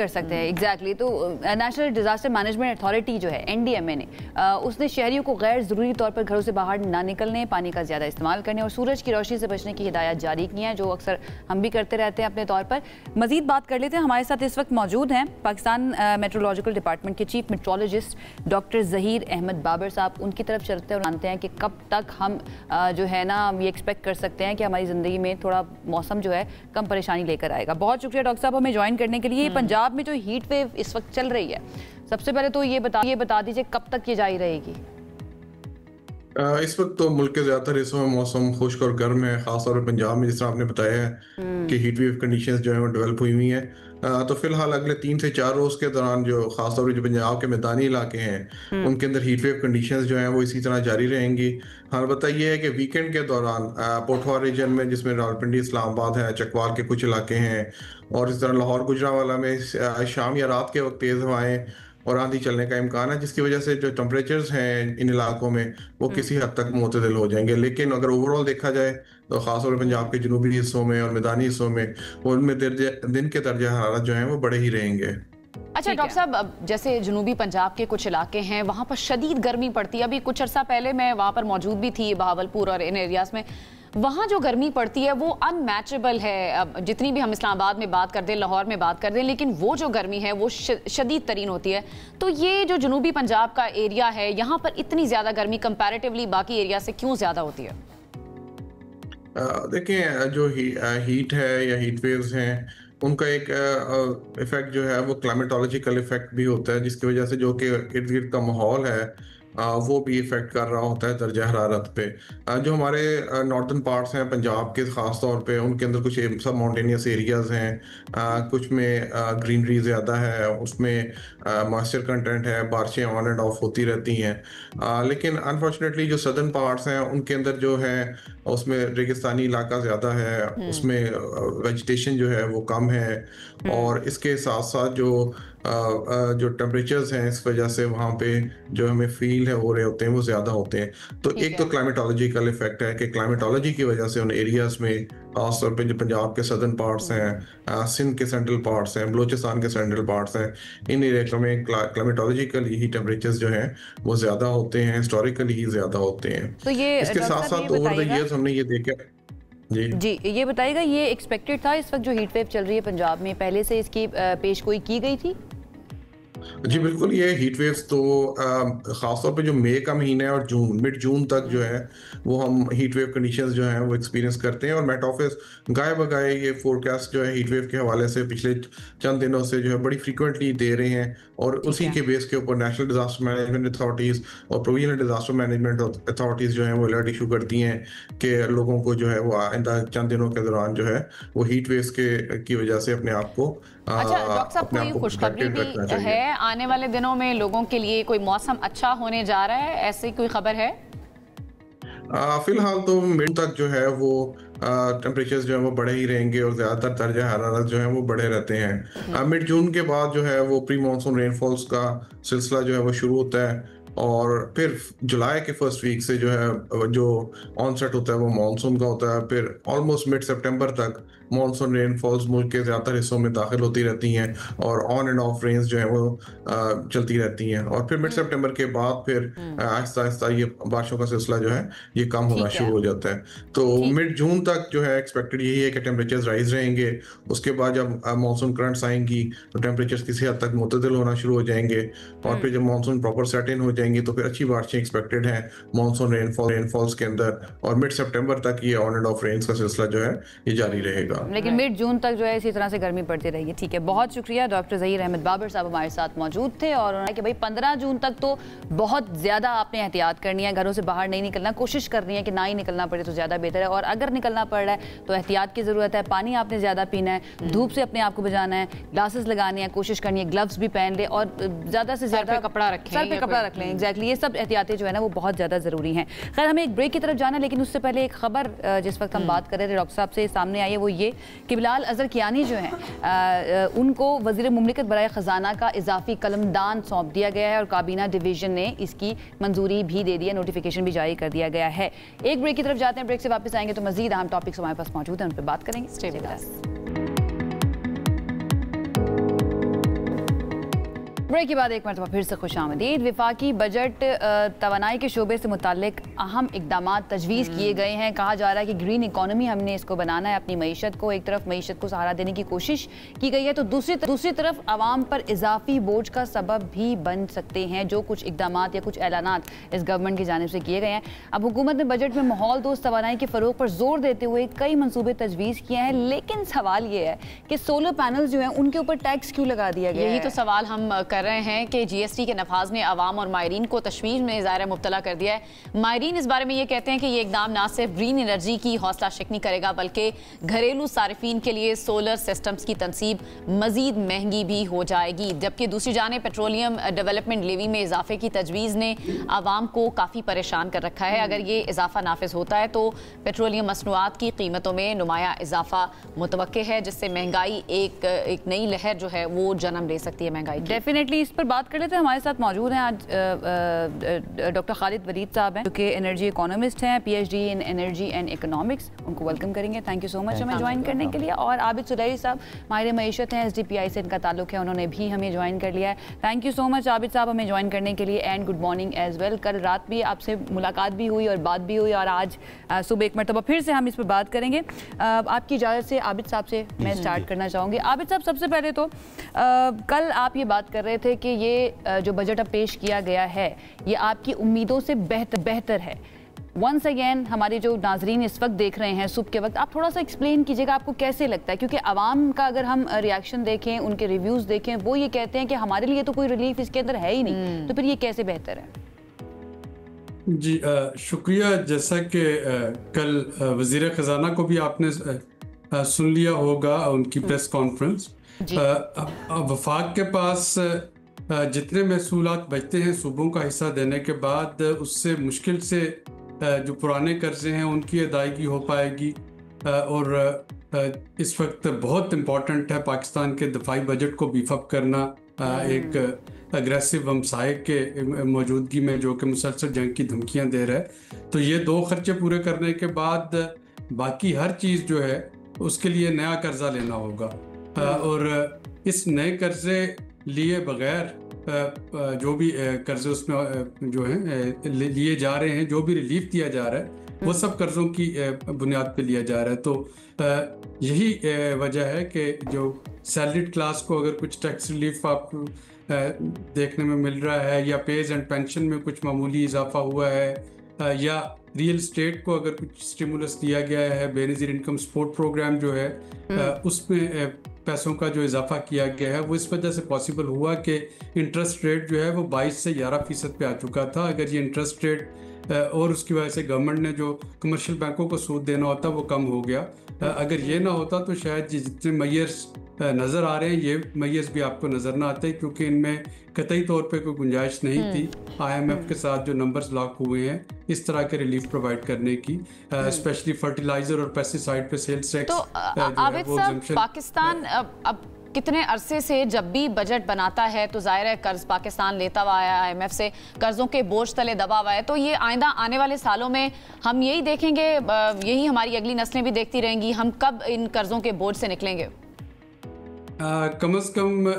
सकते हैं एग्जैक्टली। तो नेशनल डिजास्टर मैनेजमेंट अथॉरिटी जो है NDMA ने उसने शहरियों को गैर जरूरी तौर पर घरों से बाहर ना निकलने, पानी का ज्यादा इस्तेमाल करने और सूरज की रोशनी से बचने की हिदायत जारी की है, जो अक्सर हम भी करते रहते हैं अपने तौर पर। मजीद बात कर लेते हैं। हमारे साथ इस वक्त मौजूद हैं पाकिस्तान मेट्रोलॉजिकल डिपार्टमेंट के chief meteorologist doctor Zaheer Ahmed Babar Sahab. उनकी तरफ चलते और जानते हैं कि कब तक हम जो है ना ये एक्सपेक्ट कर सकते हैं कि हमारी ज़िंदगी में थोड़ा मौसम जो है कम परेशानी लेकर आएगा। बहुत शुक्रिया डॉक्टर साहब हमें ज्वाइन करने के लिए। पंजाब में जो हीट वेव इस वक्त चल रही है, सबसे पहले तो ये बता दीजिए कब तक ये जारी रहेगी? इस वक्त तो मुल्क के ज्यादातर हिस्सों में मौसम खुश्क और गर्म है, खासतौर पर पंजाब में जिस तरह आपने बताया है कि हीट वेव कंडीशंस जो है वो डेवलप हुई हुई हैं। तो फिलहाल अगले 3 से 4 रोज के दौरान जो खासतौर पर जो पंजाब के मैदानी इलाके हैं उनके अंदर हीट वेव कंडीशंस जो हैं वो इसी तरह जारी रहेंगी। हाँ, बताइए है कि वीकेंड के दौरान पोठवा रीजन में, जिसमें रावलपिंडी, इस्लामाबाद है, चकवाल के कुछ इलाके हैं, और इस तरह लाहौर गुजरांवाला में शाम या रात के वक्त तेज हवाएं और आंधी चलने का इम्कान है, जिसकी वजह से जो टेम्परेचर्स हैं इन इलाकों में वो किसी हद तक मुतदिल हो जाएंगे। लेकिन अगर ओवरऑल देखा जाए तो खासतौर पर पंजाब के जनूबी हिस्सों में और मैदानी हिस्सों में उनमें दिन के दर्जा हरारत जो है वो बड़े ही रहेंगे। अच्छा डॉक्टर साहब, जैसे जनूबी पंजाब के कुछ इलाके हैं वहां पर शदीद गर्मी पड़ती है। अभी कुछ अर्सा पहले मैं वहां पर मौजूद भी थी, बहावलपुर और इन एरियाज में। वहाँ जो गर्मी पड़ती है वो अनमैचेबल है। जितनी भी हम इस्लामाबाद में बात कर दें, लाहौर में बात कर दें, लेकिन वो जो गर्मी है वो शदीद तरीन होती है। तो ये जो जनूबी पंजाब का एरिया है, यहाँ पर इतनी ज़्यादा गर्मी कंपैरेटिवली बाकी एरिया से क्यों ज़्यादा होती है? देखिए, जो हीट है या हीट वेव्स हैं उनका एक इफेक्ट जो है वो क्लाइमेटोलॉजिकल इफेक्ट भी होता है, जिसकी वजह से जो कि इर्द गिर्द का माहौल है वो भी इफेक्ट कर रहा होता है दर्जा हरारत पे। जो हमारे नॉर्दर्न पार्ट्स हैं पंजाब के ख़ास तौर पे, उनके अंदर कुछ सब माउंटेनियस एरियाज़ हैं, कुछ में ग्रीनरी ज़्यादा है, उसमें मॉइस्चर कंटेंट है, बारिशें ऑन एंड ऑफ होती रहती हैं। लेकिन अनफॉर्चुनेटली जो सदर्न पार्ट्स हैं उनके अंदर जो है उसमें रेगिस्तानी इलाका ज़्यादा है, उसमें वेजिटेशन जो है वो कम है, और इसके साथ साथ जो टेम्परेचर्स हैं इस वजह से वहाँ पे जो हमें फील है हो रहे होते हैं वो ज़्यादा होते हैं। तो एक तो क्लाइमेटोलॉजिकल इफेक्ट है कि क्लाइमेटोलॉजी की वजह से उन एरियाज में खासतौर पे जो पंजाब के सदर्न पार्ट्स हैं, सिंध के सेंट्रल पार्ट्स हैं, बलोचिस्तान के सेंट्रल पार्ट्स हैं, इन एरिया में क्लाइमेटोलॉजिकली ही टेम्परेचर्स जो हैं वो ज़्यादा होते हैं, हिस्टोरिकली ही ज़्यादा होते हैं। तो ये इसके साथ साथ ओवर द ईयर्स हमने ये देखा। जी ये बताइएगा, ये एक्सपेक्टेड था इस वक्त जो हीट वेव चल रही है पंजाब में, पहले से इसकी पेशगोई की गई थी? जी बिल्कुल, ये हीट वेव्स तो ख़ासतौर पे जो मई का महीना है और मिड जून तक जो है वो हम हीट वेव कंडीशंस जो हैं वो एक्सपीरियंस करते हैं। और मेट ऑफिस गाए बगाए ये फोरकास्ट जो है हीट वेव के हवाले से पिछले चंद दिनों से जो है बड़ी फ्रीक्वेंटली दे रहे हैं, और उसी के बेस के ऊपर नेशनल डिजास्टर मैनेजमेंट अथॉरिटीज़ और प्रोविजनल डिजास्टर मैनेजमेंट अथॉरिटीज़ जो है वो अलर्ट इशू करती हैं कि लोगों को जो है वो आइंदा चंद दिनों के दौरान जो है वो हीट वेव्स की वजह से अपने आप को अच्छा डॉक्टर साहब, कोई खुशखबरी भी है आने वाले दिनों में लोगों के लिए? कोई मौसम अच्छा होने जा रहा है, ऐसी कोई खबर है? फिलहाल तो मिड तक जो है वो टेम्परेचर्स जो है वो बढ़े ही रहेंगे और ज़्यादातर दर्जा हरारत जो है वो बढ़े रहते हैं। मिड जून के बाद जो है वो प्री मानसून रेनफॉल्स का सिलसिला जो है वो शुरू होता है, और फिर जुलाई के फर्स्ट वीक से जो है जो ऑनसेट होता है वो मानसून का होता है। फिर ऑलमोस्ट मिड सितंबर तक मानसून रेनफॉल्स मुल्क के ज़्यादातर हिस्सों में दाखिल होती रहती हैं और ऑन एंड ऑफ रेन्स जो है वो चलती रहती हैं, और फिर मिड सितंबर के बाद फिर आहिस्ता आहिस्ता ये बारिशों का सिलसिला जो है ये कम होना शुरू हो जाता है। तो मिड जून तक जो है एक्सपेक्टेड यही है कि टेम्परेचर्स राइज रहेंगे। उसके बाद जब मानसून करंट्स आएंगी तो टेम्परेचर्स किसी हद तक मुतदिल होना शुरू हो जाएंगे, और फिर जब मानसून प्रॉपर सेट इन हो जाएंगी तो फिर अच्छी बारिशें एक्सपेक्टेड हैं मानसून रेनफॉल्स के अंदर, और मिड सितंबर तक ये ऑन एंड ऑफ रेन्स का सिलसिला जो है ये जारी रहेगा। लेकिन मिड जून तक जो है इसी तरह से गर्मी पड़ती रहेगी। ठीक है, बहुत शुक्रिया। डॉक्टर ज़हीर अहमद बाबर साहब हमारे साथ मौजूद थे और उन्होंने कि भाई 15 जून तक तो बहुत ज़्यादा आपने एहतियात करनी है, घरों से बाहर नहीं निकलना, कोशिश करनी है कि ना ही निकलना पड़े तो ज़्यादा बेहतर है, और अगर निकलना पड़ रहा है तो एहतियात की ज़रूरत है। पानी आपने ज़्यादा पीना है, धूप से अपने आप को बचाना है, ग्लासेस लगाने हैं, कोशिश करनी है ग्लव्स भी पहन ले और ज़्यादा से ज़्यादा कपड़ा रखें, सर पे कपड़ा रख लें। एग्जैक्टली, ये सब एहतियातें जो है ना वो बहुत ज़्यादा ज़रूरी हैं। खैर, हमें एक ब्रेक की तरफ जाना है, लेकिन उससे पहले एक खबर जिस वक्त हम बात कर रहे थे डॉक्टर साहब से सामने आई है, वो ये कि बिलाल अजहर कियानी जो हैं उनको वज़ीर मुमलिकत बराए ख़जाना का इजाफी कलमदान सौंप दिया गया है और काबीना डिवीज़न ने इसकी मंजूरी भी दे दी है, नोटिफिकेशन भी जारी कर दिया गया है। एक ब्रेक की तरफ जाते हैं, ब्रेक से वापस आएंगे तो मजीद अहम टॉपिक्स हमारे पास मौजूद हैं, उन पर बात करेंगे। Stay with us. ब्रेक के बाद एक मरतबा फिर से खुशामदीद। विफाकी बजट तवानाई के शोबे से मुतालिक अहम इकदाम तजवीज़ किए गए हैं। कहा जा रहा है कि ग्रीन इकॉनमी हमने इसको बनाना है, अपनी मीशत को, एक तरफ मीशत को सहारा देने की कोशिश की गई है तो दूसरी तरफ आवाम पर इजाफी बोझ का सबब भी बन सकते हैं जो कुछ इकदाम या कुछ ऐलानात इस गवर्नमेंट की जानिब से किए गए हैं। अब हुकूमत ने बजट में माहौल दोस्त तवानाई के फ़रोग पर जोर देते हुए कई मनसूबे तजवीज़ किए हैं, लेकिन सवाल ये है कि सोलर पैनल जो हैं उनके ऊपर टैक्स क्यों लगा दिया गया है? यही तो सवाल हम कर रहे हैं कि जीएसटी के नफाज ने आवाम और मायरीन को तशवीश में ज़ाहिर मुब्तला कर दिया है। मायरीन इस बारे में ये कहते हैं कि ये इकदाम ना सिर्फ ग्रीन एनर्जी की हौसला शिकनी करेगा बल्कि घरेलू सारिफीन के लिए सोलर सिस्टम्स की तनसीब मजीद महंगी भी हो जाएगी। जबकि दूसरी जाने पेट्रोलियम डेवलपमेंट लेवी में इजाफे की तजवीज़ ने आवाम को काफ़ी परेशान कर रखा है। अगर ये इजाफा नाफिज होता है तो पेट्रोलियम मसनूआत की कीमतों में नुमाया इजाफा मुतवक्के है, जिससे महंगाई एक नई लहर जो है वो जन्म ले सकती है महंगाई। डेफिनेटली इस पर बात कर लेते हैं। हमारे साथ मौजूद हैं आज डॉक्टर खालिद वलीद साहब हैं जो कि एनर्जी इकोनॉमिस्ट हैं, PhD in energy and economics. उनको वेलकम करेंगे, थैंक यू सो मच हमें ज्वाइन करने के लिए। और आबिद सुलैही साहब माहिर मईशत हैं, एसडीपीआई से इनका ताल्लुक है, उन्होंने भी हमें ज्वाइन कर लिया है। Thank you so much Abid Sahab हमें ज्वाइन करने के लिए, and good morning as well. कल रात भी आपसे मुलाकात भी हुई और बात भी हुई और आज सुबह एक मरतबा फिर से हम इस पर बात करेंगे। आपकी इजाज़त से आबिद साहब से मैं स्टार्ट करना चाहूँगी। आबिद साहब, सबसे पहले तो कल आप ये बात कर रहे थे कि ये जो बजट अब पेश किया गया है ये आपकी उम्मीदों से बेहतर है। वंस अगेन हमारे जो नाजरीन इस वक्त देख रहे हैं सुबह के वक्त, आप थोड़ा सा एक्सप्लेन कीजिएगा आपको कैसे लगता है, क्योंकि आवाम का अगर हम रिएक्शन देखें, उनके रिव्यूज़ देखें, वो ये कहते हैं कि हमारे लिए तो कोई रिलीफ इसके अंदर है ही नहीं, तो फिर ये कैसे बेहतर है? जी शुक्रिया। जैसा कि कल वज़ीर ख़जाना को भी आपने सुन लिया होगा उनकी प्रेस कॉन्फ्रेंस, वफाक के पास जितने महसूलात बचते हैं सूबों का हिस्सा देने के बाद, उससे मुश्किल से जो पुराने कर्जे हैं उनकी अदायगी हो पाएगी। और इस वक्त बहुत इम्पॉर्टेंट है पाकिस्तान के दफाई बजट को बीफ अप करना, एक अग्रेसिव हमसाये के मौजूदगी में जो कि मुसलसल जंग की धमकियां दे रहा है। तो ये दो खर्चे पूरे करने के बाद बाकी हर चीज़ जो है उसके लिए नया कर्जा लेना होगा। और इस नए कर्जे लिए बगैर जो भी कर्जे उसमें जो है लिए जा रहे हैं, जो भी रिलीफ दिया जा रहा है वो सब कर्जों की बुनियाद पे लिया जा रहा है। तो यही वजह है कि जो सैलरीड क्लास को अगर कुछ टैक्स रिलीफ आपको देखने में मिल रहा है, या पेज एंड पेंशन में कुछ मामूली इजाफा हुआ है, या रियल स्टेट को अगर कुछ स्टिमुलस दिया गया है, बेनज़ीर इनकम सपोर्ट प्रोग्राम जो है उसमें पैसों का जो इजाफा किया गया है, वो इस वजह से पॉसिबल हुआ कि इंटरेस्ट रेट जो है वो 22 से 11% पे आ चुका था। अगर ये इंटरेस्ट रेट और उसकी वजह से गवर्नमेंट ने जो कमर्शियल बैंकों को सूद देना होता वो कम हो गया। अगर ये ना होता तो शायद जितने मैयर्स नज़र आ रहे हैं ये मैयर्स भी आपको नज़र ना आते, क्योंकि इनमें कतई तौर पे कोई गुंजाइश नहीं थी IMF के साथ जो नंबर्स लॉक हुए हैं इस तरह के रिलीफ प्रोवाइड करने की, स्पेशली फर्टिलाइजर और पेस्टिसाइड पे सेल्स टैक्स। तो आबिद साहब, पाकिस्तान अब कितने अरसे से जब भी बजट बनाता है तो जाहिर है कर्ज पाकिस्तान लेता हुआ आया, IMF से कर्जों के बोझ तले दबा हुआ है, तो ये आइंदा आने वाले सालों में हम यही देखेंगे, यही हमारी अगली नस्लें भी देखती रहेंगी, हम कब इन कर्जों के बोझ से निकलेंगे? कम से कम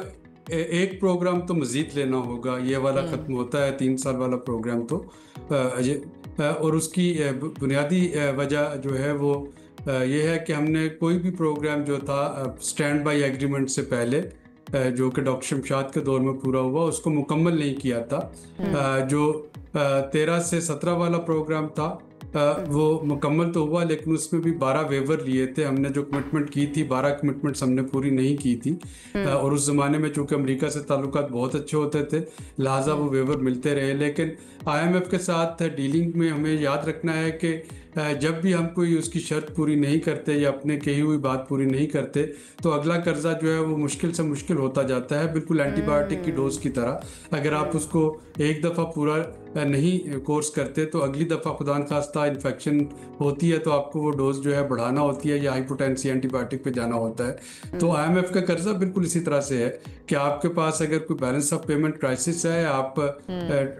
एक प्रोग्राम तो मजीद लेना होगा। ये वाला ख़त्म होता है 3 साल वाला प्रोग्राम तो और उसकी बुनियादी वजह जो है वो ये है कि हमने कोई भी प्रोग्राम जो था स्टैंड बाई एग्रीमेंट से पहले जो कि डॉक्टर शमशाद के दौर में पूरा हुआ उसको मुकम्मल नहीं किया था। जो 13 से 17 वाला प्रोग्राम था वो मुकम्मल तो हुआ, लेकिन उसमें भी 12 वेवर लिए थे हमने। जो कमिटमेंट की थी 12 कमिटमेंट्स हमने पूरी नहीं की थी और उस ज़माने में चूँकि अमेरिका से ताल्लुकात बहुत अच्छे होते थे लिहाजा वो वेवर मिलते रहे। लेकिन IMF के साथ डीलिंग में हमें याद रखना है कि जब भी हम कोई उसकी शर्त पूरी नहीं करते या अपने कही हुई बात पूरी नहीं करते तो अगला कर्जा जो है वो मुश्किल से मुश्किल होता जाता है, बिल्कुल एंटीबायोटिक की डोज की तरह। अगर आप उसको एक दफ़ा पूरा नहीं कोर्स करते तो अगली दफ़ा खुदा न खास्ता इन्फेक्शन होती है तो आपको वो डोज जो है बढ़ाना होती है या हाइपोटेंसी एंटीबायोटिक पे जाना होता है। तो IMF का कर्जा बिल्कुल इसी तरह से है कि आपके पास अगर कोई बैलेंस ऑफ पेमेंट क्राइसिस है, आप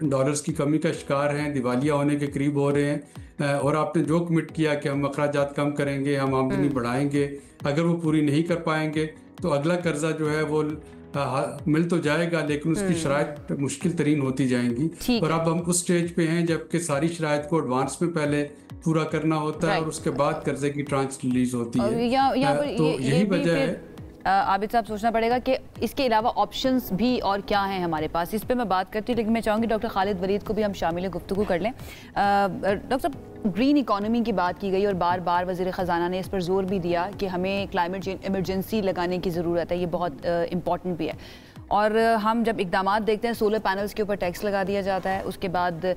डॉलर्स की कमी का शिकार हैं, दिवालिया होने के करीब हो रहे हैं और आपने जो कमिट किया कि हम अखराजात कम करेंगे, हम आमदनी बढ़ाएंगे, अगर वो पूरी नहीं कर पाएंगे तो अगला कर्जा जो है वो मिल तो जाएगा लेकिन उसकी शराइत मुश्किल तरीन होती जाएंगी। और अब हम उस स्टेज पे हैं जबकि सारी शराइत को एडवांस में पहले पूरा करना होता है और उसके बाद कर्जे की ट्रांच रिलीज होती है। तो यही वजह है। आबिद साहब सोचना पड़ेगा कि इसके अलावा ऑप्शंस भी और क्या हैं हमारे पास, इस पे मैं बात करती हूँ, लेकिन मैं चाहूँगी डॉक्टर खालिद वलीद को भी हम शामिल गुफ्तगू कर लें। डॉक्टर साहब, ग्रीन इकोनॉमी की बात की गई और बार बार वज़ीर ख़जाना ने इस पर जोर भी दिया कि हमें क्लाइमेट चेंज इमरजेंसी लगाने की ज़रूरत है, ये बहुत इम्पॉर्टेंट भी है। और हम जब इक़दाम देखते हैं, सोलर पैनल्स के ऊपर टैक्स लगा दिया जाता है, उसके बाद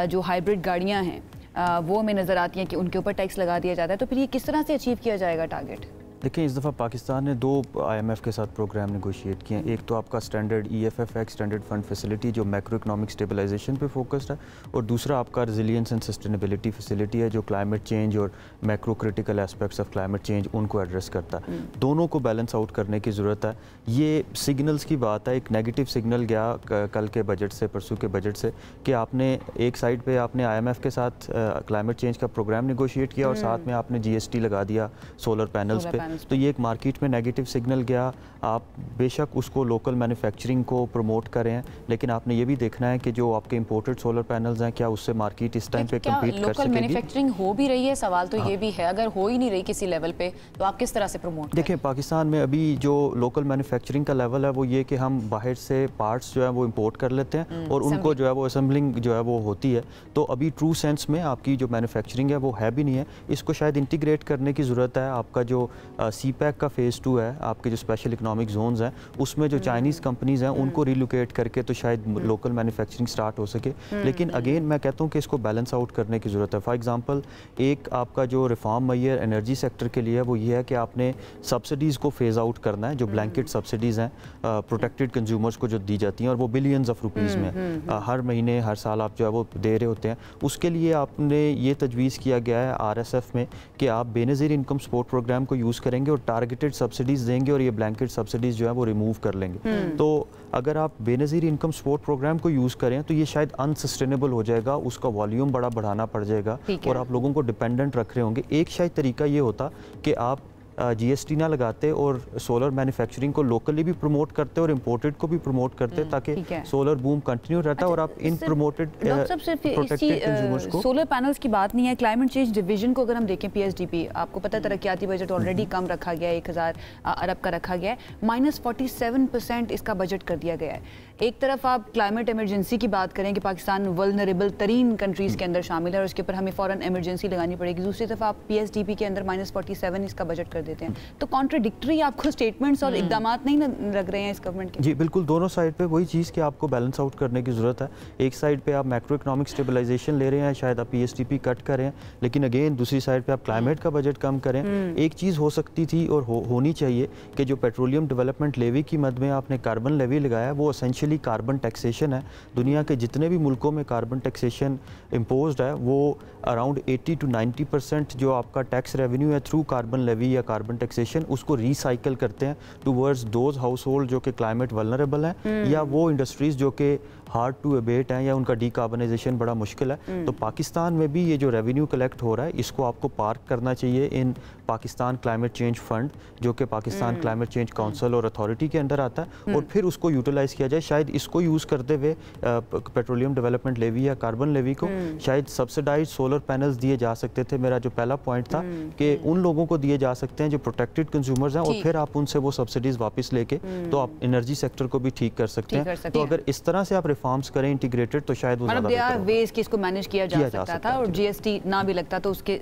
जो हाइब्रिड गाड़ियाँ हैं वो हमें नज़र आती हैं कि उनके ऊपर टैक्स लगा दिया जाता है। तो फिर ये किस तरह से अचीव किया जाएगा टारगेट? देखिए, इस दफ़ा पाकिस्तान ने 2 IMF के साथ प्रोग्राम नेगोशिएट किए हैं। एक तो आपका standard EFF extended fund facility जो मैक्रो इकोनॉमिक स्टेबलाइजेशन पे फोकस्ड है, और दूसरा आपका रिजिलियंस एंड सस्टेनेबिलिटी फैसिलिटी है जो क्लाइमेट चेंज और macro critical aspects of climate change उनको एड्रेस करता है। दोनों को बैलेंस आउट करने की ज़रूरत है। ये सिग्नल्स की बात है, एक नेगेटिव सिग्नल गया कल के बजट से, परसों के बजट से, कि आपने एक साइड पे आपने IMF के साथ क्लाइमेट चेंज का प्रोग्राम नेगोशिएट किया और साथ में आपने GST लगा दिया सोलर पैनल्स पे। तो ये एक मार्केट में नेगेटिव सिग्नल गया। आप बेशक उसको लोकल मैन्युफैक्चरिंग को प्रमोट करें हैं, लेकिन आपने ये भी देखना है कि जो आपके इंपोर्टेड सोलर पैनल्स हैं क्या उससे मार्केट इस टाइम पे कम्पीट कर सकेगी। लोकल मैन्युफैक्चरिंग हो भी रही है, सवाल तो ये भी है, अगर हो ही नहीं रही किसी लेवल पे तो आप किस तरह से प्रमोट? देखिए, पाकिस्तान में अभी जो लोकल मैन्युफैक्चरिंग का लेवल है वो ये कि हम बाहर से पार्ट्स जो है वो इंपोर्ट कर लेते हैं और उनको जो है वो असेंबलिंग जो है वो होती है। तो अभी ट्रू सेंस में आपकी जो मैन्युफैक्चरिंग है वो है भी नहीं है। इसको शायद इंटीग्रेट करने की ज़रूरत है। आपका जो CPEC का फेज़ 2 है, आपके जो स्पेशल इकोनॉमिक जोन्स हैं उसमें जो चाइनीज़ कंपनीज़ हैं उनको रिलोकेट करके तो शायद लोकल मैन्युफैक्चरिंग स्टार्ट हो सके। लेकिन अगेन मैं कहता हूँ कि इसको बैलेंस आउट करने की ज़रूरत है। फॉर एग्जांपल, एक आपका जो रिफॉर्म मैयर एनर्जी सेक्टर के लिए है वो ये है कि आपने सब्सिडीज़ को फेज़ आउट करना है। जो ब्लैंकेट सब्सिडीज़ हैं प्रोटेक्टेड कंज्यूमर्स को जो दी जाती हैं और वो बिलियंस ऑफ रुपीज़ में हर महीने हर साल आप जो है वो दे रहे होते हैं, उसके लिए आपने ये तजवीज़ किया गया है RSF में कि आप बेनज़ीर इनकम सपोर्ट प्रोग्राम को यूज़ करेंगे और टारगेटेड सब्सिडीज़ देंगे और ये ब्लैंकेट सब्सिडीज़ जो है वो रिमूव कर लेंगे। तो अगर आप बेनज़ीर इनकम सपोर्ट प्रोग्राम को यूज़ करें तो ये शायद अनसस्टेनेबल हो जाएगा, उसका वॉल्यूम बड़ा बढ़ाना पड़ जाएगा और आप लोगों को डिपेंडेंट रख रहे होंगे। एक शायद तरीका ये होता कि आप GST ना लगाते और सोलर मैन्युफैक्चरिंग को लोकली भी प्रमोट करते और इंपोर्टेड को भी प्रमोट करते ताकि सोलर बूम कंटिन्यू रहता और आप इन प्रमोटेड प्रोटेक्टेड कंज्यूमर्स को। सोलर पैनल्स की बात नहीं है, क्लाइमेट चेंज डिवीजन को अगर हम देखें PSDP, आपको पता है तरक्याती बजट ऑलरेडी कम रखा गया है, 1000 अरब का रखा गया है, -47% इसका बजट कर दिया गया है। एक तरफ आप क्लाइमेट इमरजेंसी की बात करें कि पाकिस्तान वल्नरेबल तरीन कंट्रीज़ के अंदर शामिल है और उसके ऊपर हमें फ़ौरन इमरजेंसी लगानी पड़ेगी, दूसरी तरफ आप PSDP के अंदर -47 इसका बजट कर देते हैं। तो कॉन्ट्रडिक्टरी आपको स्टेटमेंट्स और इकदाम नहीं लग रहे हैं इस गवर्नमेंट के? जी बिल्कुल, दोनों साइड पे वही चीज़ कि आपको बैलेंस आउट करने की ज़रूरत है। एक साइड पे आप मैक्रो इकोनॉमिक स्टेबलाइजेशन ले रहे हैं, शायद आप PSDP कट करें, लेकिन अगेन दूसरी साइड पे आप क्लाइमेट का बजट कम करें। एक चीज़ हो सकती थी और होनी चाहिए कि जो पेट्रोलियम डेवलपमेंट लेवी की मद में आपने कार्बन लेवी लगाया वो एसेंशियली बेसिकली कार्बन टैक्सेशन है। दुनिया के जितने भी मुल्कों में कार्बन टैक्सेशन इम्पोज्ड है वो अराउंड 80 to 90% जो आपका टैक्स रेवेन्यू है थ्रू कार्बन लेवी या कार्बन टैक्सेशन उसको रिसाइकल करते हैं टूवर्ड्स दोज हाउस होल्ड जो कि क्लाइमेट वल्नरेबल हैं या वो इंडस्ट्रीज़ जो कि हार्ड टू अबेट हैं या उनका डीकार्बनाइजेशन बड़ा मुश्किल है। तो पाकिस्तान में भी ये जो रेवेन्यू कलेक्ट हो रहा है इसको आपको पार्क करना चाहिए इन पाकिस्तान क्लाइमेट चेंज फंड जो कि पाकिस्तान क्लाइमेट चेंज काउंसिल और अथॉरिटी के अंदर आता है और फिर उसको यूटिलाइज़ किया जाए। शायद इसको यूज़ करते हुए पेट्रोलियम डेवलपमेंट लेवी या कार्बन लेवी को शायद सब्सिडाइज सोलर पैनल्स दिए जा सकते थे। मेरा जो पहला पॉइंट था कि उन लोगों को दिए जा सकते हैं जो प्रोटेक्टेड कंज्यूमर्स हैं और फिर आप उनसे वो सब्सिडीज वापस लेके तो आप एनर्जी सेक्टर को भी ठीक कर सकते हैं। तो अगर इस तरह से आप रिफॉर्म्स करें इंटीग्रेटेड तो शायद वो ज़्यादा बेहतर होगा। वेज की इसको मैनेज किया जा सकता था और जीएसटी ना भी लगता तो उसके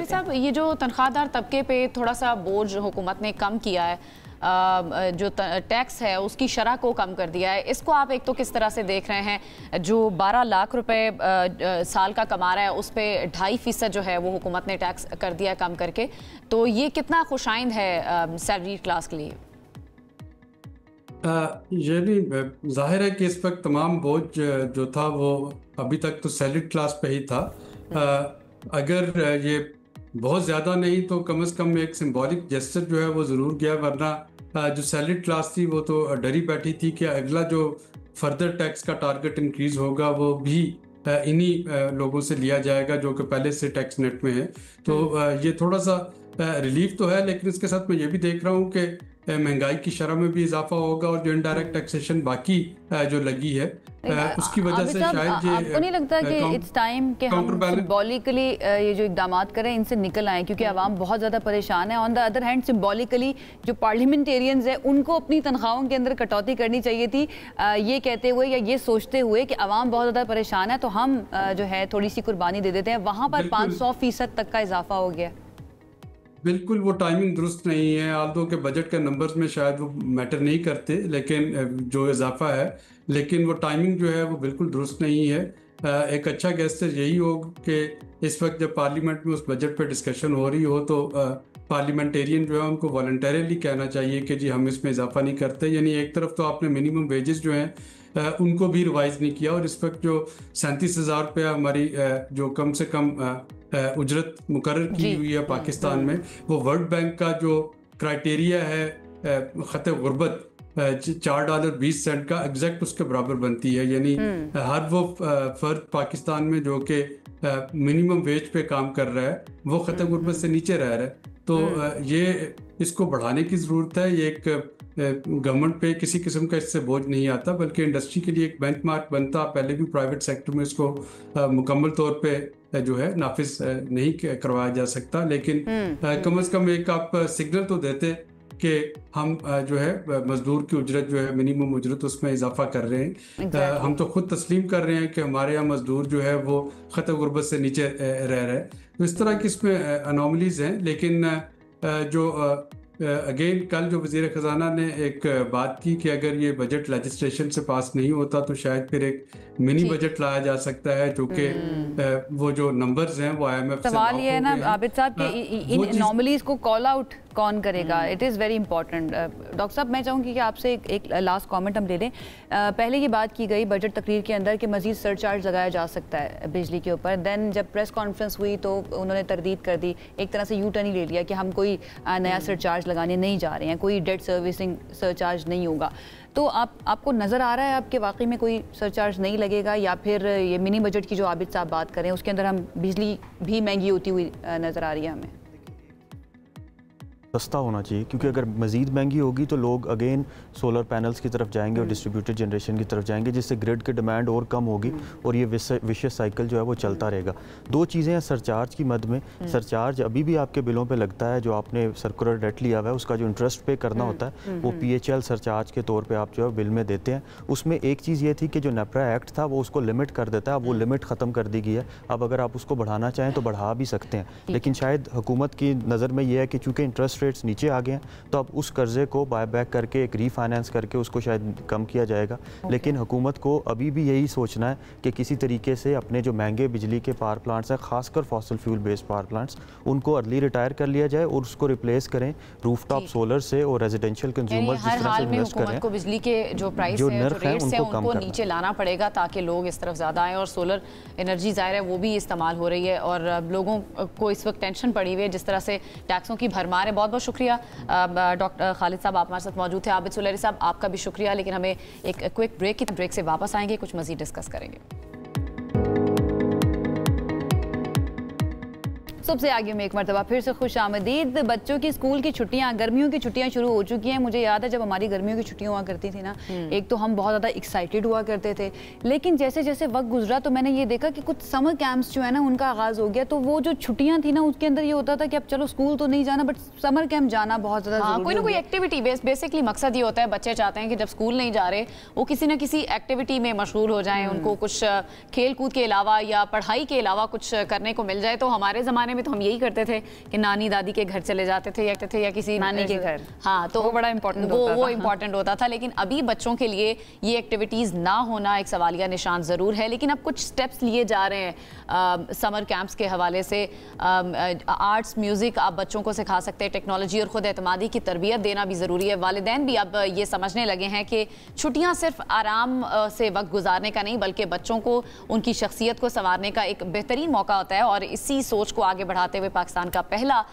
साहब ये जो तनख्वाहदार तबके पे थोड़ा सा बोझ हुकूमत ने कम किया है, जो टैक्स है उसकी शरह को कम कर दिया है, इसको आप एक तो किस तरह से देख रहे हैं? जो 12 लाख रुपए साल का कमा रहा है उस पर 2.5% जो है वो हुकूमत ने टैक्स कर दिया कम करके, तो ये कितना खुशाइंद है सैलरी क्लास के लिए? ये नहीं, जाहिर है कि इस वक्त तमाम बोझ जो था वो अभी तक तो सैलरी क्लास पे ही था। अगर ये बहुत ज़्यादा नहीं तो कम से कम एक सिंबॉलिक जेस्चर जो है वो ज़रूर गया, वरना जो सैलरी क्लास थी वो तो डरी बैठी थी कि अगला जो फर्दर टैक्स का टारगेट इंक्रीज़ होगा वो भी इन्हीं लोगों से लिया जाएगा जो कि पहले से टैक्स नेट में है। तो ये थोड़ा सा रिलीफ तो है, लेकिन इसके साथ मैं ये भी देख रहा हूँ कि महंगाई की शरह में भी इजाफा होगा और जो इनडायरेक्ट टैक्सेशन बाकी जो लगी है उसकी वजह से शायद ये आपको नहीं लगता कि इट्स टाइम कि हम सिंबॉलिकली ये जो इकदाम करें इनसे निकल आए, क्योंकि आवाम बहुत ज़्यादा परेशान है। On the other hand symbolically जो पार्लियामेंटेरियंस है उनको अपनी तनख्वाहों के अंदर कटौती करनी चाहिए थी, ये कहते हुए या ये सोचते हुए कि आवाम बहुत ज़्यादा परेशान है तो हम जो है थोड़ी सी कुर्बानी दे देते हैं। वहाँ पर 500% तक का इजाफा हो गया। बिल्कुल वो टाइमिंग दुरुस्त नहीं है। आल्दो के बजट के नंबर्स में शायद वो मैटर नहीं करते, लेकिन जो इजाफा है, लेकिन वो टाइमिंग जो है वो बिल्कुल दुरुस्त नहीं है। एक अच्छा गेस्टर यही हो कि इस वक्त जब पार्लियामेंट में उस बजट पे डिस्कशन हो रही हो तो पार्लियामेंटेरियन जो है उनको वॉलंटरीली कहना चाहिए कि जी हम इसमें इजाफा नहीं करते। यानी एक तरफ तो आपने मिनिमम वेजेस जो हैं उनको भी रिवाइज नहीं किया और इस वक्त जो 37,000 रुपया हमारी जो कम से कम उजरत मुकर्रर की हुई है पाकिस्तान में, वो वर्ल्ड बैंक का जो क्राइटेरिया है खत गुर्बत $4.20 का एग्जैक्ट उसके बराबर बनती है। यानी हर वो फर्द पाकिस्तान में जो कि मिनिमम वेज पे काम कर रहा है वो खत गुर्बत से नीचे रह रहा है। तो ये इसको बढ़ाने की ज़रूरत है। ये एक गवर्नमेंट पे किसी किस्म का इससे बोझ नहीं आता, बल्कि इंडस्ट्री के लिए एक बेंचमार्क बनता। पहले भी प्राइवेट सेक्टर में इसको मुकम्मल तौर पे जो है नाफिज नहीं करवाया जा सकता, लेकिन कम से कम एक आप सिग्नल तो देते कि हम जो है मजदूर की उजरत जो है मिनिमम उजरत उसमें इजाफा कर रहे हैं। हम तो खुद तस्लीम कर रहे हैं कि हमारे यहाँ मजदूर जो है वो खत गुर्बत से नीचे रह रहे हैं। तो इस तरह की इसमें अनोमलीज हैं। लेकिन जो अगेन कल जो वज़ीर ख़जाना ने एक बात की कि अगर ये बजट लेजिस्लेशन से पास नहीं होता तो शायद फिर एक मिनी बजट लाया जा सकता है, जो कि वो जो नंबर्स हैं वो IMF से सवाल ये है ना आबिद साहब कि इन एनोमलीज को कॉल आउट कौन करेगा? It is very important. Doctor साहब मैं चाहूँगी कि आपसे एक लास्ट कमेंट हम ले लें। पहले ये बात की गई बजट तकरीर के अंदर कि मज़ीद सरचार्ज लगाया जा सकता है बिजली के ऊपर। देन जब प्रेस कॉन्फ्रेंस हुई तो उन्होंने तरदीद कर दी, एक तरह से यू टर्न ही ले लिया कि हम कोई नया सरचार्ज लगाने नहीं जा रहे हैं, कोई डेट सर्विसिंग सरचार्ज नहीं होगा। तो आपको नज़र आ रहा है आपके वाकई में कोई सरचार्ज नहीं लगेगा, या फिर ये मिनी बजट की जो आबिद साहब बात करें उसके अंदर हम बिजली भी महंगी होती हुई नज़र आ रही है हमें? सस्ता होना चाहिए, क्योंकि अगर मज़ीद महंगी होगी तो लोग अगेन सोलर पैनल्स की तरफ जाएंगे और डिस्ट्रीब्यूटेड जनरेशन की तरफ जाएंगे, जिससे ग्रिड की डिमांड और कम होगी और ये विशियस साइकिल जो है वो चलता रहेगा। दो चीज़ें हैं सरचार्ज की मद में। सरचार्ज अभी भी आपके बिलों पे लगता है, जो आपने सर्कुलर डेट लिया हुआ है उसका जो इंटरेस्ट पे करना होता है वो PHL सरचार्ज के तौर पर आप जो है बिल में देते हैं। उसमें एक चीज़ ये थी कि जो नेपरा एक्ट था वो उसको लिमिट कर देता है, अब वो लिमिट ख़त्म कर दी गई है। अब अगर आप उसको बढ़ाना चाहें तो बढ़ा भी सकते हैं, लेकिन शायद हुकूमत की नज़र में ये है कि चूँकि इंटरेस्ट इंटरेस्ट रेट्स नीचे आ गए हैं, तो अब उस कर्जे को बाय बैक करके एक रीफाइनेंस करके उसको शायद कम किया जाएगा। लेकिन हुकूमत को अभी भी यही सोचना है कि किसी तरीके से अपने जो महंगे बिजली के पावर प्लांट्स हैं, खासकर fossil fuel based power plants, उनको अर्ली रिटायर कर लिया जाए और उसको रिप्लेस करें रूफटॉप सोलर से और रेजिडेंशियल कंज्यूमर्स जिस तरह से इन्वेस्ट करें। को बिजली के जो प्राइस है, जो रेट्स हैं, उनको नीचे लाना पड़ेगा ताकि लोग इस तरफ ज़्यादा आएँ। और सोलर एनर्जी ज़ाहिर है वो भी इस्तेमाल हो रही है और लोगों को इस वक्त टेंशन पड़ी हुई है जिस तरह से टैक्सों की भरमार है। बहुत बहुत शुक्रिया डॉक्टर खालिद साहब, आप हमारे साथ मौजूद थे। आबिद सुलेरी साहब, आपका भी शुक्रिया। लेकिन हमें एक क्विक ब्रेक से वापस आएंगे, कुछ मज़ीद डिस्कस करेंगे। सबसे आगे में एक मरतबा फिर से खुश आमदीद। बच्चों की स्कूल की छुट्टियां, गर्मियों की छुट्टियां शुरू हो चुकी हैं। मुझे याद है जब हमारी गर्मियों की छुट्टियां हुआ करती थी ना, एक तो हम बहुत ज़्यादा एक्साइटेड हुआ करते थे, लेकिन जैसे जैसे वक्त गुजरा तो मैंने ये देखा कि कुछ समर कैंप्स जो है ना उनका आगाज़ हो गया। तो वो जो छुट्टियां थी ना उसके अंदर ये होता था कि अब चलो स्कूल तो नहीं जाना बट समर कैंप जाना बहुत ज़्यादा कोई ना कोई एक्टिविटी। बेसिकली मकसद ये होता है, बच्चे चाहते हैं कि जब स्कूल नहीं जा रहे वो किसी ना किसी एक्टिविटी में मशगूल हो जाएं, उनको कुछ खेल कूद के अलावा या पढ़ाई के अलावा कुछ करने को मिल जाए। तो हमारे ज़माने में तो हम यही करते थे कि नानी दादी के घर चले जाते थे या किसी नानी के घर। हाँ, तो वो बड़ा इंपॉर्टेंट वो इंपॉर्टेंट होता था। लेकिन अभी बच्चों के लिए ये एक्टिविटीज़ ना होना एक सवालिया निशान ज़रूर है। लेकिन अब कुछ स्टेप्स लिए जा रहे हैं समर कैंप्स के हवाले से। आर्ट्स, म्यूज़िक आप बच्चों को सिखा सकते हैं, टेक्नोलॉजी और ख़ुद एतमादी की तरबियत देना भी ज़रूरी है। वालिदैन भी अब ये समझने लगे हैं कि छुट्टियाँ सिर्फ आराम से वक्त गुजारने का नहीं बल्कि बच्चों को उनकी शख्सियत को संवारने का एक बेहतरीन मौका होता है। और इसी सोच को आगे बढ़ाते हुए पाकिस्तान का पहला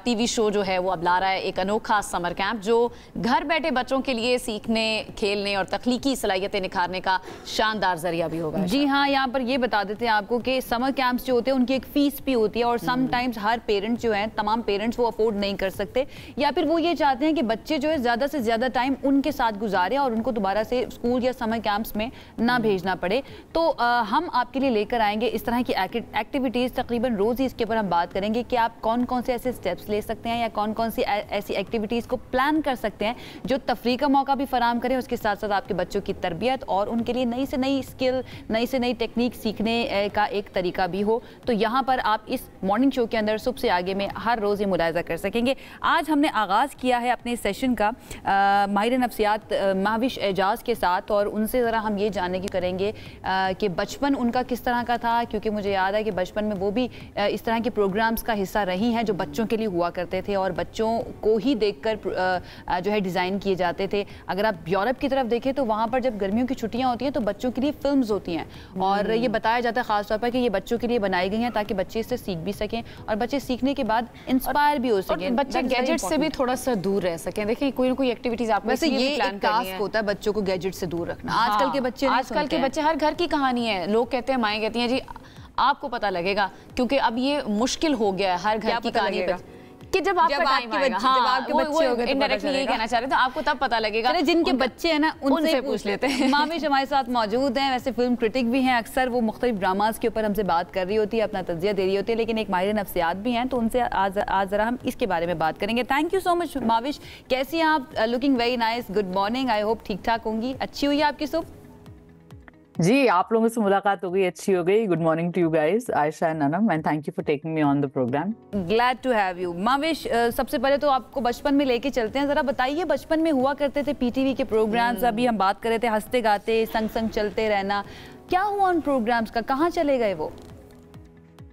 टीवी शो जो है वो अब ला रहा है एक अनोखा समर कैंप, जो घर बैठे बच्चों के लिए सीखने, खेलने और तख्लीकी सलाहियतें निखारने का शानदार जरिया भी होगा। जी हाँ, यहाँ पर ये बता देते हैं आपको कि समर कैंप्स जो होते हैं उनकी एक फीस भी होती है और समटाइम्स हर पेरेंट्स जो है, तमाम पेरेंट्स वो अफोर्ड नहीं कर सकते, या फिर वो ये चाहते हैं कि बच्चे जो है ज़्यादा से ज़्यादा टाइम उनके साथ गुजारे और उनको दोबारा से स्कूल या समर कैंप्स में ना भेजना पड़े। तो हम आपके लिए लेकर आएंगे इस तरह की एक्टिविटीज़, तकरीबन रोज़ ही इसके ऊपर हम बात करेंगे कि आप कौन कौन से ऐसे स्टेप्स ले सकते हैं या कौन कौन सी ऐसी एक्टिविटीज़ को प्लान कर सकते हैं जो तफरीह का मौका भी फराहम करें, उसके साथ साथ आपके बच्चों की तरबियत और उनके लिए नई से नई स्किल, नई से नई टेक्निक सीखने का एक तरीका भी हो। तो यहाँ पर आप इस मॉर्निंग शो के अंदर सुबह से आगे में हर रोज़ ये मुलाहिजा कर सकेंगे। आज हमने आगाज़ किया है अपने सेशन का माहिर नफ्सियात महविश एजाज के साथ और उनसे ज़रा हम ये जानने की करेंगे कि बचपन उनका किस तरह का था, क्योंकि मुझे याद है कि बचपन में वो भी इस तरह के प्रोग्राम्स का हिस्सा रही हैं जो बच्चों के लिए हुआ करते थे और बच्चों को ही देखकर जो है डिज़ाइन किए जाते थे। अगर आप यूरोप की तरफ देखें तो वहाँ पर जब गर्मियों की छुट्टियाँ होती हैं तो बच्चों के लिए फिल्म्स होती हैं और ये बताया जाता है ख़ास तौर पर कि ये बच्चों के लिए बनाई गई हैं ताकि बच्चे इससे सीख भी सकें और बच्चे सीखने के बाद इंस्पायर भी हो सकें, बच्चे गैजेट से भी थोड़ा सा दूर रह सकें। देखिए कोई ना कोई एक्टिविटीज़ आप वैसे ये एक टास्क होता है बच्चों को गैजेट से दूर रखना। आजकल के बच्चे हर घर की कहानी है। लोग कहते हैं, माएँ कहती हैं जी आपको पता लगेगा, क्योंकि अब ये मुश्किल हो गया है हर घर की कहानी कि जब आपका टाइम आएगा। आपके बच्चे हो गए तो इनडायरेक्टली यही कहना चाह रहे थे, आपको तब पता लगेगा। जिनके बच्चे हैं ना उनसे पूछ लेते हैं। मामिश हमारे साथ मौजूद हैं, वैसे फिल्म क्रिटिक भी हैं, अक्सर वो मुख्तलिफ ड्रामास के ऊपर हमसे बात कर रही होती है, अपना तज्जिया दे रही होती है, लेकिन एक माहिर नफ्सियात भी हैं, तो उनसे आज ज़रा हम इसके बारे में बात करेंगे। Thank you so much Mavish, कैसी हैं आप? Looking very nice, good morning, I hope ठीक ठाक होंगी, अच्छी हुई है आपकी सुबह? जी, आप लोगों से मुलाकात हो गई, अच्छी हो गई। Good morning to you guys, Ayesha and Nanam, and thank you for taking me on the programme. Glad to have you. Mavish, सबसे पहले तो आपको बचपन में लेके चलते हैं, जरा बताइए बचपन में हुआ करते थे पीटीवी के प्रोग्राम्स, अभी हम बात कर रहे थे हंसते गाते संग संग चलते रहना, क्या हुआ उन प्रोग्राम्स का, कहाँ चले गए वो?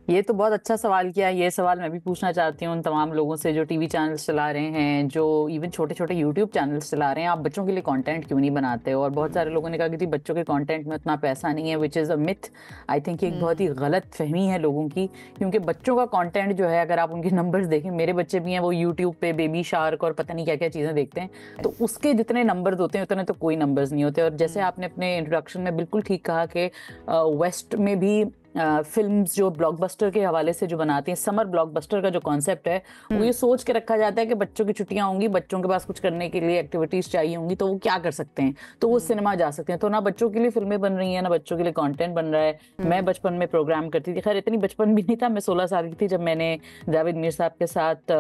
ये तो बहुत अच्छा सवाल किया। ये सवाल मैं भी पूछना चाहती हूँ उन तमाम लोगों से जो टीवी चैनल्स चला रहे हैं, जो इवन छोटे छोटे यूट्यूब चैनल्स चला रहे हैं, आप बच्चों के लिए कंटेंट क्यों नहीं बनाते? और बहुत सारे लोगों ने कहा कि बच्चों के कंटेंट में उतना पैसा नहीं है, which is a myth. I think एक बहुत ही गलत फहमी है लोगों की, क्योंकि बच्चों का कंटेंट जो है, अगर आप उनके नंबर्स देखें, मेरे बच्चे भी हैं, वो यूट्यूब पे बेबी शार्क और पता नहीं क्या क्या चीज़ें देखते हैं, तो उसके जितने नंबर्स होते हैं उतने तो कोई नंबर्स नहीं होते। और जैसे आपने अपने इंट्रोडक्शन में बिल्कुल ठीक कहा कि वेस्ट में भी फिल्म्स जो ब्लॉकबस्टर के हवाले से जो बनाती हैं, समर ब्लॉकबस्टर का जो कॉन्सेप्ट है वो ये सोच के रखा जाता है कि बच्चों की छुट्टियां होंगी, बच्चों के पास कुछ करने के लिए एक्टिविटीज चाहिए होंगी, तो वो क्या कर सकते हैं, तो वो सिनेमा जा सकते हैं। तो ना बच्चों के लिए फिल्में बन रही हैं, ना बच्चों के लिए कंटेंट बन रहा है। मैं बचपन में प्रोग्राम करती थी, खैर इतनी बचपन भी नहीं था, मैं 16 साल की थी जब मैंने जावेद मीर साहब के साथ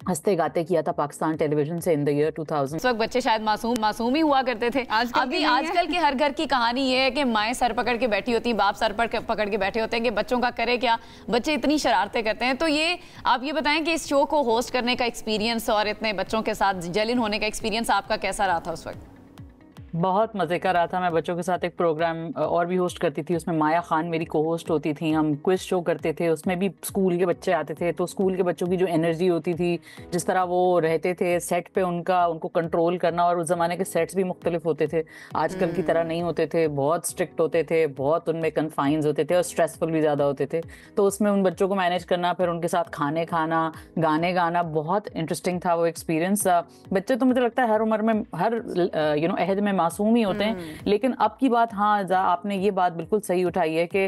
हंसते गाते किया था पाकिस्तान टेलीविजन से इन द ईयर 2000। उस वक्त बच्चे शायद मासूम ही हुआ करते थे। अभी आजकल की हर घर की कहानी ये है कि माएँ सर पकड़ के बैठी होती, बाप सर पकड़ के बैठे होते हैं कि बच्चों का करे क्या, बच्चे इतनी शरारतें करते हैं। तो ये आप ये बताएं कि इस शो को होस्ट करने का एक्सपीरियंस और इतने बच्चों के साथ जेलिन होने का एक्सपीरियंस आपका कैसा रहा था उस वक्त? बहुत मज़े का रहा था। मैं बच्चों के साथ एक प्रोग्राम और भी होस्ट करती थी, उसमें माया खान मेरी को होस्ट होती थी। हम क्विज शो करते थे, उसमें भी स्कूल के बच्चे आते थे। तो स्कूल के बच्चों की जो एनर्जी होती थी, जिस तरह वो रहते थे सेट पे, उनको कंट्रोल करना, और उस ज़माने के सेट्स भी मुख्तलिफ होते थे, आजकल की तरह नहीं होते थे, बहुत स्ट्रिक्ट होते थे, बहुत उनमें कन्फाइंस होते थे और स्ट्रेसफुल भी ज़्यादा होते थे। तो उसमें उन बच्चों को मैनेज करना, फिर उनके साथ खाने खाना, गाने गाना, बहुत इंटरेस्टिंग था वो एक्सपीरियंस। बच्चे तो मुझे लगता है हर उम्र में, हर अहद में मासूम ही होते हैं। लेकिन अब की बात, हाँ आपने ये बात बिल्कुल सही उठाई है कि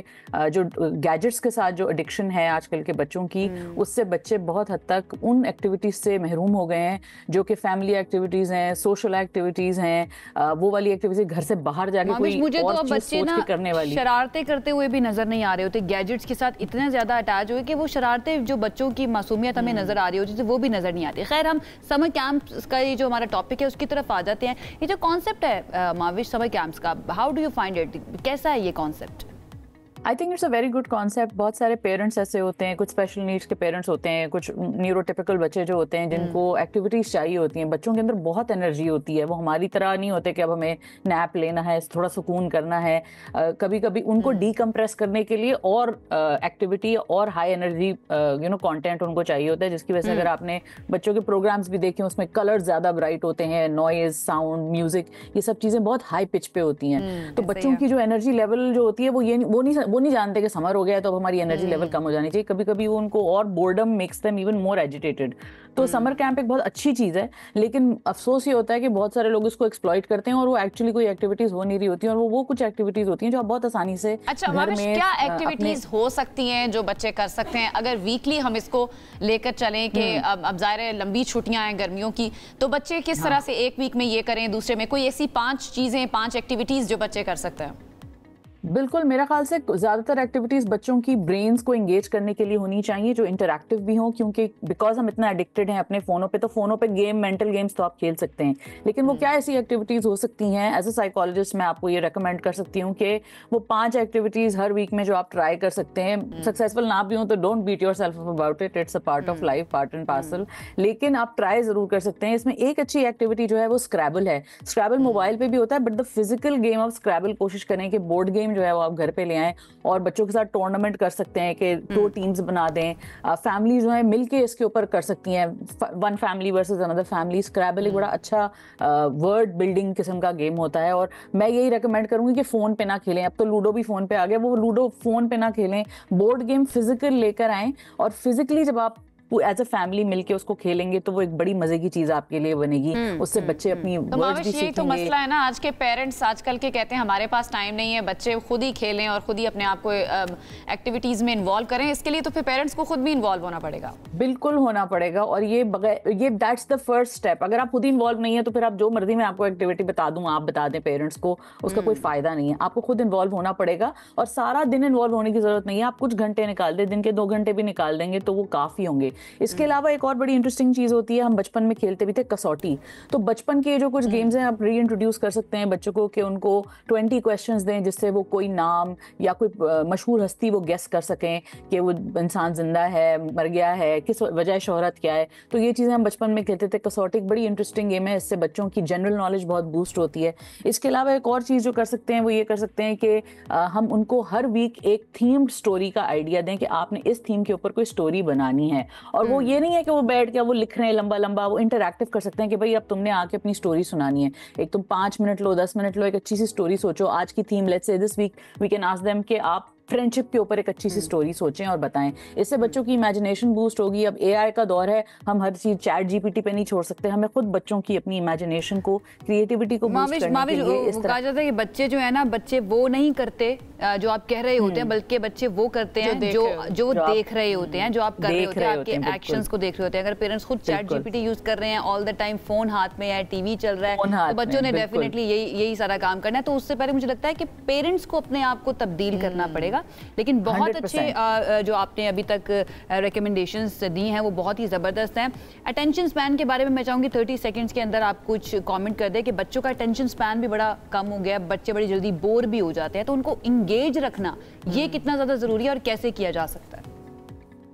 जो गैजेट्स के साथ जो एडिक्शन है आजकल के बच्चों की, उससे बच्चे बहुत हद तक उन एक्टिविटीज से महरूम हो गए हैं जो कि फैमिली एक्टिविटीज हैं, सोशल एक्टिविटीज हैं, वो वाली एक्टिविटीज घर से बाहर जाके कोई मुझे और तो चीज बच्चे सोच ना के करने वाली शरारतें करते हुए भी नजर नहीं आ रहे होते, गैजेट्स के साथ इतने ज्यादा अटैच हुए कि वो शरारतें जो बच्चों की मासूमियत हमें नजर आ रही होती है वो भी नजर नहीं आती। खैर, हम समर कैंप का ये जो हमारा टॉपिक है उसकी तरफ आ जाते हैं। ये जो कॉन्सेप्ट है माविश समर कैंप्स का, how do you find it, कैसा है ये concept? I think it's a very good concept. बहुत सारे पेरेंट्स ऐसे होते हैं, कुछ स्पेशल नीड्स के पेरेंट्स होते हैं, कुछ न्यूरोटिपिकल बच्चे जो होते हैं जिनको एक्टिविटीज चाहिए होती हैं। बच्चों के अंदर बहुत एनर्जी होती है, वो हमारी तरह नहीं होते कि अब हमें नैप लेना है, थोड़ा सुकून करना है। कभी कभी उनको डीकम्प्रेस करने के लिए और एक्टिविटी और हाई एनर्जी कंटेंट उनको चाहिए होता है, जिसकी वजह से अगर आपने बच्चों के प्रोग्राम्स भी देखे, उसमें कलर ज्यादा ब्राइट होते हैं, नॉइज, साउंड, म्यूजिक, ये सब चीजें बहुत हाई पिच पे होती हैं। तो बच्चों की जो एनर्जी लेवल जो होती है वो नहीं जानते कि समर हो गया है तो अब हमारी एनर्जी लेवल कम हो जानी चाहिए। कभी कभी वो उनको और boredom makes them even more agitated. तो समर कैंप एक बहुत अच्छी चीज है, लेकिन अफसोस ये होता है कि बहुत सारे लोग इसको एक्सप्लॉइट करते हैं और वो एक्चुअली कोई एक्टिविटीज हो नहीं रही होती है, और वो कुछ एक्टिविटीज होती हैं जो आप बहुत आसानी से घर में क्या एक्टिविटीज हो सकती हैं जो बच्चे कर सकते हैं अगर वीकली हम इसको लेकर चलें कि अब जाहिर है लंबी छुट्टियां हैं गर्मियों की, तो बच्चे किस तरह से एक वीक में ये करें, दूसरे में कोई ऐसी 5 चीजें, 5 एक्टिविटीज जो बच्चे कर सकते हैं? बिल्कुल, मेरा ख्याल से ज़्यादातर एक्टिविटीज़ बच्चों की ब्रेन्स को एंगेज करने के लिए होनी चाहिए, जो इंटरैक्टिव भी हों, क्योंकि बिकॉज हम इतना एडिक्टेड हैं अपने फ़ोनों पे, तो फ़ोनों पे गेम, मेंटल गेम्स तो आप खेल सकते हैं, लेकिन वो क्या ऐसी एक्टिविटीज़ हो सकती हैं। एज अ साइकोलॉजिस्ट मैं आपको ये रेकमेंड कर सकती हूँ कि वो 5 एक्टिविटीज़ हर वीक में जो आप ट्राई कर सकते हैं। सक्सेसफुल ना भी हो तो don't beat yourself about it, it's a part of life, part and parcel, लेकिन आप ट्राई ज़रूर कर सकते हैं। इसमें एक अच्छी एक्टिविटी जो है वो स्क्रैबल है। स्क्रैबल मोबाइल पे भी होता है, but the physical game of Scrabble कोशिश करें कि बोर्ड गेम जो है वो आप घर पे ले आएं और बच्चों के साथ टूर्नामेंट कर सकते हैं कि 2 टीम्स बना दें। फैमिली जो है मिलके इसके ऊपर कर सकती हैं, 1 फैमिली वर्सेस अनदर फैमिली। स्क्रैबल एक बड़ा अच्छा वर्ड बिल्डिंग किस्म का गेम होता है, और मैं यही रेकमेंड करूंगी कि फोन पे ना खेलें। अब तो लूडो भी फोन पे आ गया, वो लूडो फोन पे ना खेलें, बोर्ड गेम फिजिकल लेकर आएं, और फिजिकली जब आप एज अ फैमिली मिलके उसको खेलेंगे तो वो एक बड़ी मजे की चीज आपके लिए बनेगी। उससे बच्चे अपनी वर्ड्स भी सीखेंगे। तो मसला है ना, आज के पेरेंट्स आजकल के कहते हैं हमारे पास टाइम नहीं है, बच्चे खुद ही खेलें और खुद ही अपने आप को एक्टिविटीज में इन्वॉल्व करें। इसके लिए तो फिर पेरेंट्स को खुद भी इन्वॉल्व होना पड़ेगा। बिल्कुल होना पड़ेगा, और ये दैट्स द फर्स्ट स्टेप। अगर आप खुद ही इन्वॉल्व नहीं है तो फिर आप जो मर्जी में आपको एक्टिविटी बता दूं, आप बता दें पेरेंट्स को, उसका कोई फायदा नहीं है। आपको खुद इन्वॉल्व होना पड़ेगा, और सारा दिन इन्वॉल्व होने की जरूरत नहीं है। आप कुछ घंटे निकाल दें, दिन के 2 घंटे भी निकाल देंगे तो वो काफी होंगे। इसके अलावा एक और बड़ी इंटरेस्टिंग चीज होती है, हम बचपन में खेलते भी थे कसौटी। तो बचपन के जो कुछ गेम्स हैं आप रीइंट्रोड्यूस कर सकते हैं बच्चों को, कि उनको 20 क्वेश्चंस दें जिससे वो कोई नाम या कोई मशहूर हस्ती वो गेस कर सकें कि वो इंसान जिंदा है, मर गया है, किस वजह शोहरत क्या है। तो ये चीजें हम बचपन में खेलते थे। कसौटी एक बड़ी इंटरेस्टिंग गेम है, इससे बच्चों की जनरल नॉलेज बहुत बूस्ट होती है। इसके अलावा एक और चीज जो कर सकते हैं वो ये कर सकते हैं कि हम उनको हर वीक एक थीम्ड स्टोरी का आइडिया दें कि आपने इस थीम के ऊपर कोई स्टोरी बनानी है। और वो ये नहीं है कि वो बैठ के वो लिख रहे हैं लंबा लंबा, वो इंटरैक्टिव कर सकते हैं कि भाई अब तुमने आके अपनी स्टोरी सुनानी है। एक तुम 5 मिनट लो, 10 मिनट लो, एक अच्छी सी स्टोरी सोचो। आज की theme let's say this week we can ask them कि आप फ्रेंडशिप के ऊपर एक अच्छी सी स्टोरी सोचें और बताएं। इससे बच्चों की इमेजिनेशन बूस्ट होगी। अब AI का दौर है, हम हर चीज चैट GPT पे नहीं छोड़ सकते, हमें खुद बच्चों की अपनी इमेजिनेशन को, क्रिएटिविटी को बूस्ट करने के लिए इस तरह कहा जाता है कि बच्चे जो है ना, बच्चे वो नहीं करते जो आप कह रहे होते हैं, बल्कि बच्चे वो करते हैं जो देख रहे होते हैं, जो आप कर रहे होते हैं, आपके एक्शंस को देख रहे होते हैं। अगर पेरेंट्स खुद चैट जीपीटी यूज कर रहे हैं, ऑल द टाइम फोन हाथ में है, टीवी चल रहा है, तो बच्चों ने डेफिनेटली यही सारा काम करना है। तो उससे पहले मुझे लगता है कि पेरेंट्स को अपने आप को तब्दील करना पड़ेगा। लेकिन बहुत अच्छे जो आपने अभी तक रिकमेंडेशंस दी हैं वो बहुत ही ज़बरदस्त हैं। अटेंशन स्पैन के बारे में मैं चाहूँगी 30 सेकंड्स के अंदर आप कुछ कमेंट कर दें कि बच्चों का अटेंशन स्पैन भी बड़ा कम हो गया, बच्चे बड़ी जल्दी बोर भी हो जाते हैं, तो उनको इंगेज रखना ये कितना ज़्यादा ज़रूरी है और कैसे किया जा सकता है?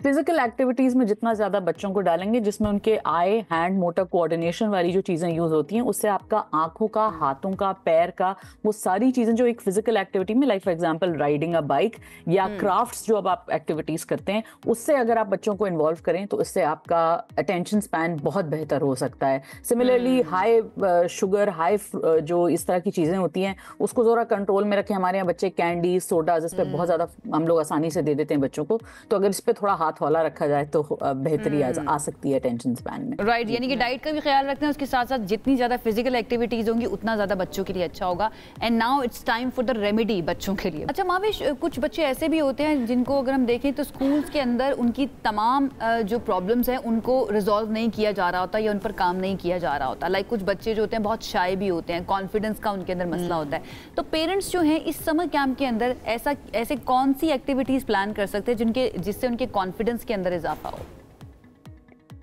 फिजिकल एक्टिविटीज में जितना ज्यादा बच्चों को डालेंगे, जिसमें उनके आई हैंड मोटर कोऑर्डिनेशन वाली जो चीजें यूज होती हैं, उससे आपका आंखों का, हाथों का, पैर का, वो सारी चीजें जो एक फिजिकल एक्टिविटी में, like for example riding a bike या क्राफ्ट्स जो अब आप एक्टिविटीज करते हैं, उससे अगर आप बच्चों को इन्वॉल्व करें तो इससे आपका अटेंशन स्पैन बहुत बेहतर हो सकता है। सिमिलरली हाई शुगर, हाई जो इस तरह की चीजें होती हैं, उसको जरा कंट्रोल में रखें। हमारे यहाँ बच्चे कैंडी, सोडा, जिस पे बहुत ज्यादा हम लोग आसानी से दे देते हैं बच्चों को, तो अगर इस पे थोड़ा हाथ वाला रखा जाए तो बेहतरी आ सकती है अटेंशन स्पैन में। राइट, यानी कि डाइट का भी ख्याल रखते हैं, उसके साथ साथ जितनी ज्यादा फिजिकल एक्टिविटीज होंगी उतना ज्यादा बच्चों के लिए अच्छा होगा। And now it's time for the remedy बच्चों के लिए। अच्छा माविश, कुछ बच्चे ऐसे भी होते हैं जिनको अगर हम देखें तो स्कूल्स के अंदर उनकी तमाम जो प्रॉब्लम्स हैं उनको रिजॉल्व नहीं किया जा रहा होता या उन पर काम नहीं किया जा रहा होता। लाइक कुछ बच्चे जो होते हैं बहुत शाय भी होते हैं, कॉन्फिडेंस का उनके अंदर मसला होता है। तो पेरेंट्स जो हैं इस समर कैंप के अंदर ऐसे कौन सी एक्टिविटीज प्लान कर सकते हैं जिससे उनके कॉन्फिडेंस के अंदर इजाफा हो?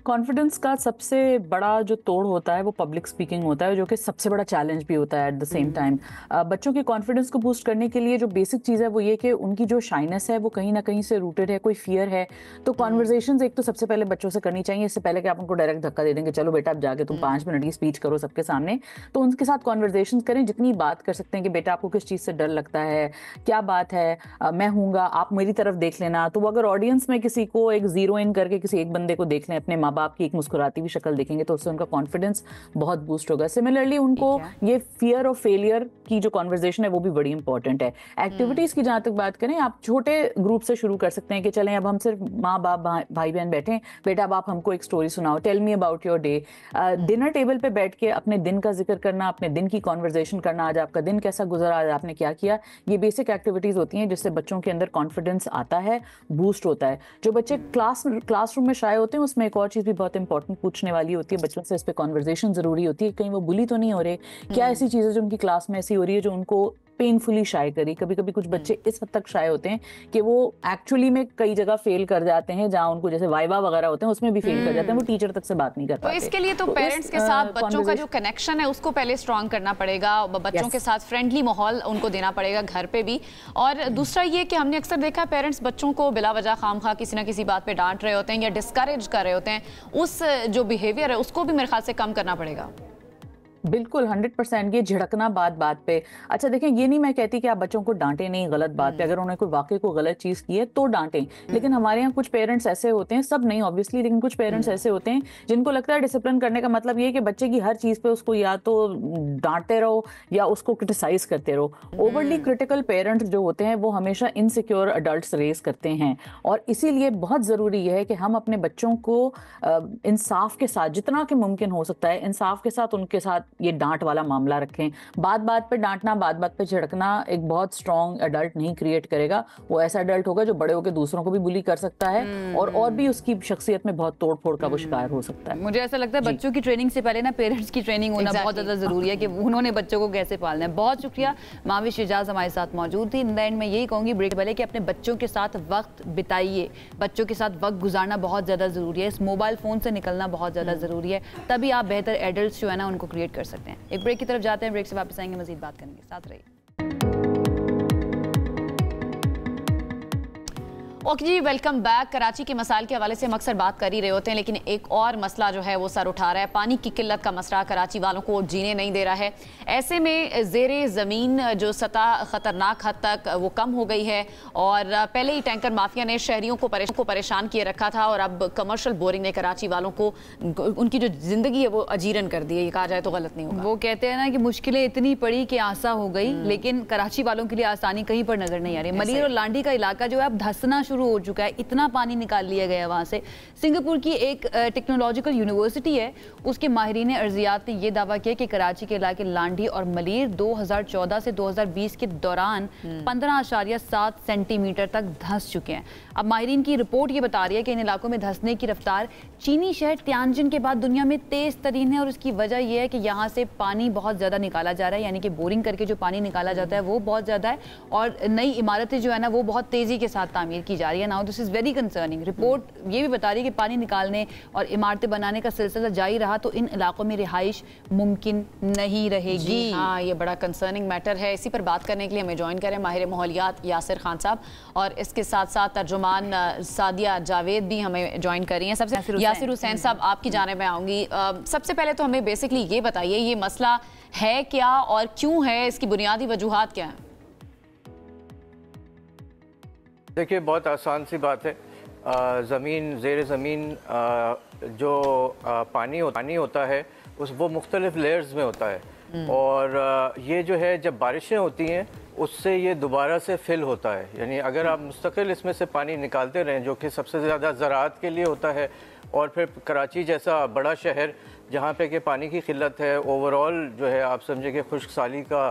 कॉन्फिडेंस का सबसे बड़ा जो तोड़ होता है वो पब्लिक स्पीकिंग होता है, जो कि सबसे बड़ा चैलेंज भी होता है एट द सेम टाइम। बच्चों के कॉन्फिडेंस को बूस्ट करने के लिए जो बेसिक चीज़ है वो ये कि उनकी जो शाइनेस है वो कहीं ना कहीं से रूटेड है, कोई फियर है। तो कॉन्वर्जेशंस एक तो सबसे पहले बच्चों से करनी चाहिए, इससे पहले कि आप उनको डायरेक्ट धक्का दे देंगे, चलो बेटा अब जाके तुम 5 मिनट की स्पीच करो सबके सामने। तो उनके साथ कॉन्वर्जेशन करें, जितनी बात कर सकते हैं कि बेटा आपको किस चीज़ से डर लगता है, क्या बात है, मैं हूँगा, आप मेरी तरफ देख लेना। तो अगर ऑडियंस में किसी को एक जीरो इन करके किसी एक बंदे को देख लें, अपने माँ बाप की एक मुस्कुराती भी शक्ल देखेंगे, तो उससे उनका कॉन्फिडेंस बहुत बूस्ट होगा। सिमिलरली उनको ये फियर ऑफ फेलियर की जो कॉन्वर्जेशन है वो भी बड़ी इंपॉर्टेंट है। एक्टिविटीज की जहां तक बात करें, आप छोटे ग्रुप से शुरू कर सकते हैं कि चलें अब हम सिर्फ माँ बाप भाई बहन बैठे, बेटा अब आप हमको एक स्टोरी सुनाओ, tell me about your day. Dinner table पे बैठ के अपने दिन का जिक्र करना, अपने दिन की कॉन्वर्जेशन करना, आज आपका दिन कैसा गुजरा, आज आपने क्या किया। ये बेसिक एक्टिविटीज होती हैं जिससे बच्चों के अंदर कॉन्फिडेंस आता है, बूस्ट होता है। जो बच्चे क्लासरूम में शाय होते हैं, उसमें एक और चीज भी बहुत इंपॉर्टेंट पूछने वाली होती है बच्चों से, इस पे कॉन्वर्जेशन जरूरी होती है, कहीं वो बुली तो नहीं हो रहे, क्या ऐसी चीजें जो उनकी क्लास में ऐसी हो रही है जो उनको पेनफुली शाय करी। कभी कभी कुछ बच्चे इस हद तक शाय होते हैं कि वो एक्चुअली में कई जगह फेल कर जाते हैं, जहां उनको जैसे वाइवा वगैरह होते हैं उसमें भी फेल कर जाते हैं, वो टीचर तक से बात नहीं कर पाते। तो इसके लिए तो पेरेंट्स के साथ बच्चों का जो कनेक्शन है उसको पहले स्ट्रॉन्ग करना पड़ेगा, बच्चों के साथ फ्रेंडली माहौल उनको देना पड़ेगा घर पे भी। और दूसरा ये कि हमने अक्सर देखा पेरेंट्स बच्चों को बिला वजह खामखा किसी ना किसी बात पे डांट रहे होते हैं या डिस्करेज कर रहे होते हैं, उस जो बिहेवियर है उसको भी मेरे ख्याल से कम करना पड़ेगा। बिल्कुल 100% ये झिड़कना बात बात पे। अच्छा देखें, ये नहीं मैं कहती कि आप बच्चों को डांटें नहीं गलत बात पे, अगर उन्होंने कोई वाकई को गलत चीज की है तो डांटें। लेकिन हमारे यहाँ कुछ पेरेंट्स ऐसे होते हैं, सब नहीं ऑब्वियसली, लेकिन कुछ पेरेंट्स ऐसे होते हैं जिनको लगता है डिसिप्लिन करने का मतलब ये है कि बच्चे की हर चीज पे उसको या तो डांटते रहो या उसको क्रिटिसाइज करते रहो। ओवरली क्रिटिकल पेरेंट्स जो होते हैं वो हमेशा इनसिक्योर अडल्ट्स रेज करते हैं, और इसीलिए बहुत जरूरी है कि हम अपने बच्चों को इंसाफ के साथ, जितना कि मुमकिन हो सकता है इंसाफ के साथ उनके साथ ये डांट वाला मामला रखें। बात बात पे डांटना, बात बात पे झिड़कना एक बहुत स्ट्रॉन्ग अडल्ट नहीं क्रिएट करेगा। वो ऐसा अडल्ट होगा जो बड़े होकर दूसरों को भी बुली कर सकता है और भी उसकी शख्सियत में बहुत तोड़ फोड़ का वो शिकार हो सकता है। मुझे ऐसा लगता है बच्चों की ट्रेनिंग से पहले ना पेरेंट्स की ट्रेनिंग होना बहुत ज्यादा जरूरी है कि उन्होंने बच्चों को कैसे पालना है। बहुत शुक्रिया, माविश इजाज हमारे साथ मौजूद थी। इन द एंड में यही कहूंगी ब्रेक पहले कि अपने बच्चों के साथ वक्त बिताइए, बच्चों के साथ वक्त गुजारना बहुत ज्यादा जरूरी है, इस मोबाइल फोन से निकलना बहुत ज्यादा जरूरी है, तभी आप बेहतर एडल्ट्स जो है ना उनको क्रिएट कर सकते हैं। एक ब्रेक की तरफ जाते हैं, ब्रेक से वापस आएंगे, मजीद बात करेंगे, साथ रहिए। ओके जी, वेलकम बैक। कराची के मसाइल के हवाले से हम अक्सर बात कर ही रहे होते हैं, लेकिन एक और मसला जो है वो सर उठा रहा है। पानी की किल्लत का मसला कराची वालों को जीने नहीं दे रहा है। ऐसे में ज़ेरे ज़मीन जो सतह ख़तरनाक हद तक वो कम हो गई है, और पहले ही टैंकर माफिया ने शहरियों को परेशान किए रखा था, और अब कमर्शियल बोरिंग ने कराची वालों को उनकी जो ज़िंदगी है वो अजीरन कर दी है। ये कहा जाए तो गलत नहीं होगा। वो कहते हैं ना कि मुश्किलें इतनी पड़ी कि आसा हो गई, लेकिन कराची वालों के लिए आसानी कहीं पर नजर नहीं आ रही। मलीर और लांडी का इलाका जो है अब धंसना शुरू हो चुका है, इतना पानी निकाल लिया गया वहाँ से। सिंगापुर की एक टेक्नोलॉजिकल यूनिवर्सिटी है, उसके माहिरीन अर्जियात ने यह दावा किया कि कराची के इलाके लांडी और मलीर 2014 से 2020 के दौरान 15.7 सेंटीमीटर तक धंस चुके हैं। अब माहिरीन की रिपोर्ट ये बता रही है कि इन इलाकों में धंसने की रफ्तार चीनी शहर तियानजिन के बाद दुनिया में तेज तरीन है, और उसकी वजह यह है कि यहाँ से पानी बहुत ज़्यादा निकाला जा रहा है, यानी कि बोरिंग करके जो पानी निकाला जाता है वो बहुत ज़्यादा है, और नई इमारतें जो है ना वो बहुत तेज़ी के साथ तामीर की जा रही है। Now this is very concerning. Report ये भी बता रही है कि पानी निकालने और इमारतें बनाने का सिलसिला जारी रहा तो इन इलाकों में रिहाइश मुमकिन नहीं रहेगी। हाँ, ये बड़ा कंसर्निंग मैटर है। इसी पर बात करने के लिए हमें ज्वाइन करें माहिर माहौलियात यासिर खान साहब, और इसके साथ साथ तर्जुमान सादिया जावेद भी हमें ज्वाइन कर रही हैं। सबसे यासिर हुसैन साहब, आपकी जानिब में आऊँगी। सबसे पहले तो हमें बेसिकली ये बताइए, ये मसला है क्या और क्यों है, इसकी बुनियादी वजूहात क्या है? देखिए, बहुत आसान सी बात है। ज़मीन, ज़ेर ज़मीन जो पानी होता है वो मुख्तलिफ लेयर्स में होता है, और ये जो है जब बारिशें होती हैं उससे ये दोबारा से फिल होता है। यानी अगर आप मुस्तकिल इसमें से पानी निकालते रहें, जो कि सबसे ज़्यादा ज़राअत के लिए होता है, और फिर कराची जैसा बड़ा शहर जहाँ पे कि पानी की किल्लत है, ओवरऑल जो है आप समझे कि खुश्क साली का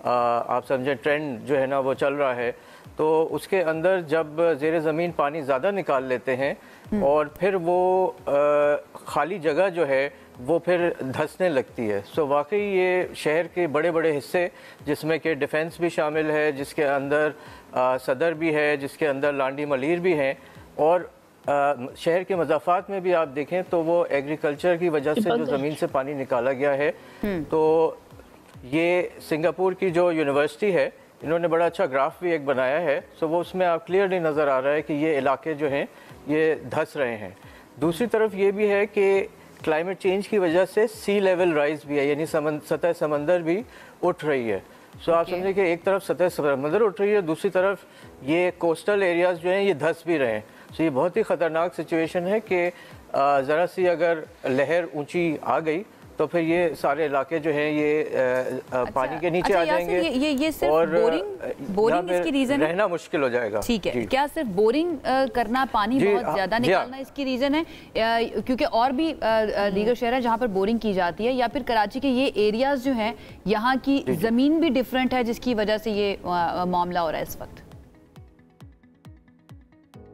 आप समझे ट्रेंड जो है ना वो चल रहा है, तो उसके अंदर जब ज़ेर ज़मीन पानी ज़्यादा निकाल लेते हैं और फिर वो खाली जगह जो है वो फिर धंसने लगती है। सो वाकई ये शहर के बड़े बड़े हिस्से, जिसमें कि डिफेंस भी शामिल है, जिसके अंदर सदर भी है, जिसके अंदर लांडी मलीर भी हैं, और शहर के मज़ाफ़ात में भी आप देखें तो वो एग्रीकल्चर की वजह से जो ज़मीन से पानी निकाला गया है। तो ये सिंगापुर की जो यूनिवर्सिटी है, इन्होंने बड़ा अच्छा ग्राफ भी एक बनाया है। सो वो उसमें आप क्लियरली नज़र आ रहा है कि ये इलाके जो हैं ये धंस रहे हैं। दूसरी तरफ ये भी है कि क्लाइमेट चेंज की वजह से सी लेवल राइज भी है, यानी सतह समंदर भी उठ रही है। सो आप समझे कि एक तरफ सतह समंदर उठ रही है, दूसरी तरफ ये कोस्टल एरियाज़ जो हैं ये धंस भी रहे हैं। सो ये बहुत ही ख़तरनाक सिचुएशन है कि ज़रा सी अगर लहर ऊंची आ गई तो फिर ये सारे इलाके जो हैं ये पानी के नीचे आ जाएंगे, ये सिर्फ और बोरिंग इसकी रीजन है, रहना मुश्किल हो जाएगा। ठीक है, क्या सिर्फ बोरिंग करना, पानी बहुत ज्यादा निकालना इसकी रीजन है, क्योंकि और भी दीगर शहर है जहाँ पर बोरिंग की जाती है, या फिर कराची के ये एरियाज जो हैं यहाँ की जमीन भी डिफरेंट है जिसकी वजह से ये मामला हो रहा है इस वक्त?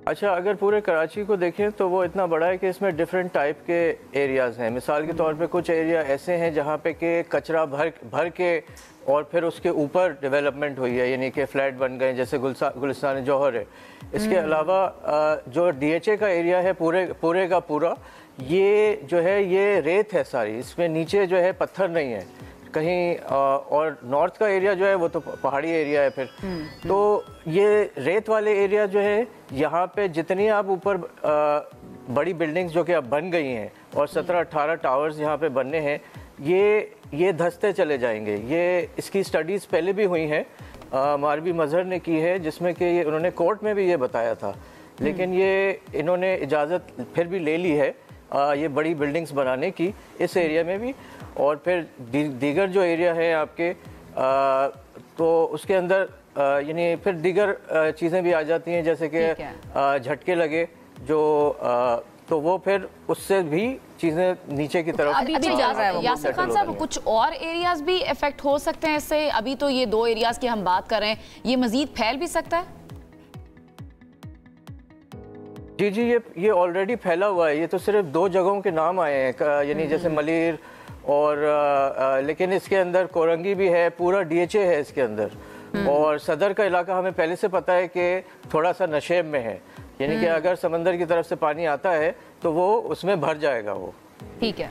अच्छा, अगर पूरे कराची को देखें तो वो इतना बड़ा है कि इसमें डिफरेंट टाइप के एरियाज़ हैं। मिसाल के तौर पे कुछ एरिया ऐसे हैं जहाँ पे कि कचरा भर के और फिर उसके ऊपर डेवलपमेंट हुई है, यानी कि फ्लैट बन गए, जैसे गुलिस्तान जौहर है। इसके अलावा जो DHA का एरिया है पूरे का पूरा, ये जो है ये रेत है सारी, इसमें नीचे जो है पत्थर नहीं है कहीं, और नॉर्थ का एरिया जो है वो तो पहाड़ी एरिया है फिर। तो ये रेत वाले एरिया जो है, यहाँ पे जितनी आप ऊपर बड़ी बिल्डिंग्स जो कि अब बन गई हैं और 17-18 टावर्स यहाँ पे बनने हैं, ये धंसते चले जाएंगे। ये इसकी स्टडीज़ पहले भी हुई हैं, मारवी मजहर ने की है, जिसमें कि ये उन्होंने कोर्ट में भी ये बताया था, लेकिन ये इन्होंने इजाज़त फिर भी ले ली है ये बड़ी बिल्डिंग्स बनाने की इस एरिया में भी। और फिर दीगर जो एरिया है आपके तो उसके अंदर यानी फिर दीगर चीज़ें भी आ जाती हैं, जैसे कि झटके लगे जो तो वो फिर उससे भी चीज़ें नीचे की तरफ अभी यासिर खान साहब, कुछ और एरियाज भी इफेक्ट हो सकते हैं इससे? अभी तो ये 2 एरियाज की हम बात कर रहे हैं, ये मजीद फैल भी सकता है? जी, ये ऑलरेडी फैला हुआ है। ये तो सिर्फ 2 जगहों के नाम आए हैं, यानी जैसे मलीर और लेकिन इसके अंदर कोरंगी भी है, पूरा DHA है इसके अंदर, और सदर का इलाका हमें पहले से पता है कि थोड़ा सा नशेब में है, यानी कि अगर समंदर की तरफ से पानी आता है तो वो उसमें भर जाएगा वो। ठीक है,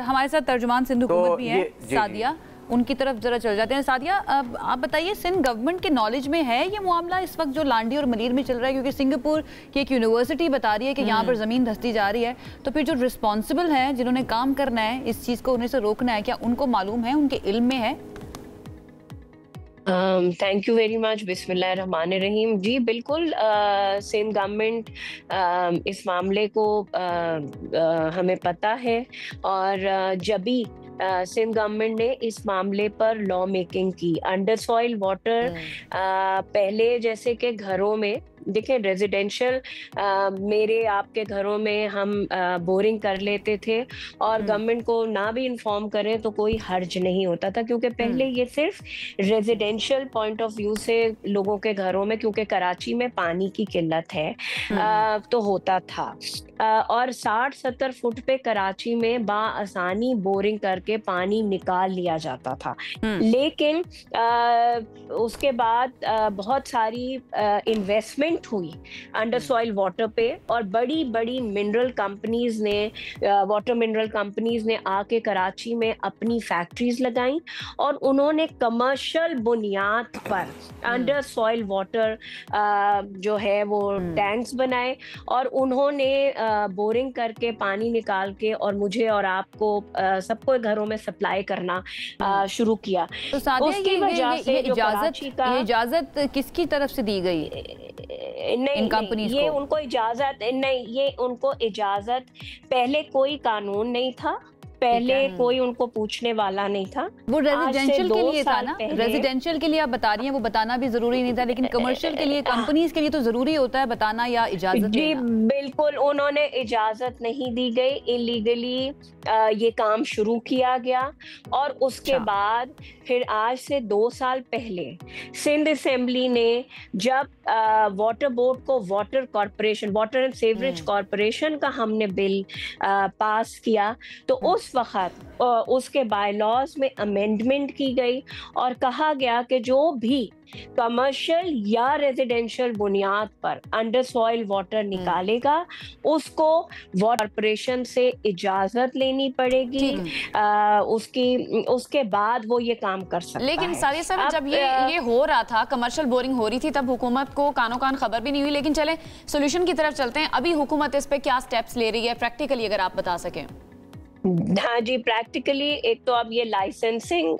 हमारे साथ तर्जुमान सिंधु हुकूमत भी है सादिया, उनकी तरफ जरा चल जाते हैं। सादिया, आप बताइए, सिंध गवर्नमेंट के नॉलेज में है ये मामला इस वक्त जो लांडी और मलीर में चल रहा है? क्योंकि सिंगापुर की एक यूनिवर्सिटी बता रही है कि यहाँ पर ज़मीन धंसती जा रही है, तो फिर जो रिस्पॉन्सिबल हैं, जिन्होंने काम करना है इस चीज़ को उन्हें से रोकना है, क्या उनको मालूम है, उनके इल्म में है? Thank you very much. बिस्मिल्लाहिर्रहमानिर्रहीम। जी बिल्कुल, सिंध गवर्नमेंट इस मामले को हमें पता है, और जब भी सिंध गवर्नमेंट ने इस मामले पर लॉ मेकिंग की, अंडर सॉइल वाटर पहले जैसे कि घरों में देखिए रेजिडेंशियल मेरे आपके घरों में हम बोरिंग कर लेते थे और गवर्नमेंट को ना भी इन्फॉर्म करें तो कोई हर्ज नहीं होता था, क्योंकि पहले ये सिर्फ रेजिडेंशियल पॉइंट ऑफ व्यू से लोगों के घरों में, क्योंकि कराची में पानी की किल्लत है तो होता था। और 60-70 फुट पे कराची में बाआसानी बोरिंग करके पानी निकाल लिया जाता था। लेकिन उसके बाद बहुत सारी इन्वेस्टमेंट हुई अंडर सॉइल वाटर पे, और बड़ी बड़ी मिनरल कंपनीज ने, वाटर मिनरल कंपनीज ने आके कराची में अपनी फैक्ट्रीज लगाई और उन्होंने कमर्शियल बुनियाद पर अंडर सॉइल वाटर जो है वो टैंक्स बनाए और उन्होंने बोरिंग करके पानी निकाल के और मुझे और आपको सबको घरों में सप्लाई करना शुरू किया। तो उसकी वजह से ये इजाजत किसकी तरफ से दी गई? नहीं, ये उनको इजाजत नहीं, ये उनको इजाजत, पहले कोई कानून नहीं था, पहले कोई उनको पूछने वाला नहीं था। वो रेजिडेंशियल के लिए था ना, रेजिडेंशियल के लिए आप बता रही हैं, वो बताना भी जरूरी नहीं था, लेकिन कमर्शियल के लिए, कंपनीज के लिए तो जरूरी होता है बताना या इजाजत जी देना। बिल्कुल, उन्होंने इजाजत नहीं दी गई, इलीगली ये काम शुरू किया गया। और उसके बाद फिर आज से 2 साल पहले सिंध असेंबली ने जब वाटर बोर्ड को water corporation, water and sewerage corporation का हमने बिल पास किया, तो उस वक्त उसके बायलॉज में अमेंडमेंट की गई और कहा गया कि जो भी कमर्शियल या रेजिडेंशियल बुनियाद पर अंडर सॉइल वाटर निकालेगा उसको वाटर कॉर्पोरेशन से इजाजत लेनी पड़ेगी, उसके बाद वो ये काम कर सकता है। लेकिन सादिया साहब, जब ये हो रहा था, कमर्शियल बोरिंग हो रही थी, तब हुकूमत को कानो कान खबर भी नहीं हुई। लेकिन चले सोल्यूशन की तरफ चलते हैं। अभी हुकूमत इस पे क्या स्टेप्स ले रही है प्रैक्टिकली, अगर आप बता सकें? हाँ जी, प्रैक्टिकली एक तो अब ये लाइसेंसिंग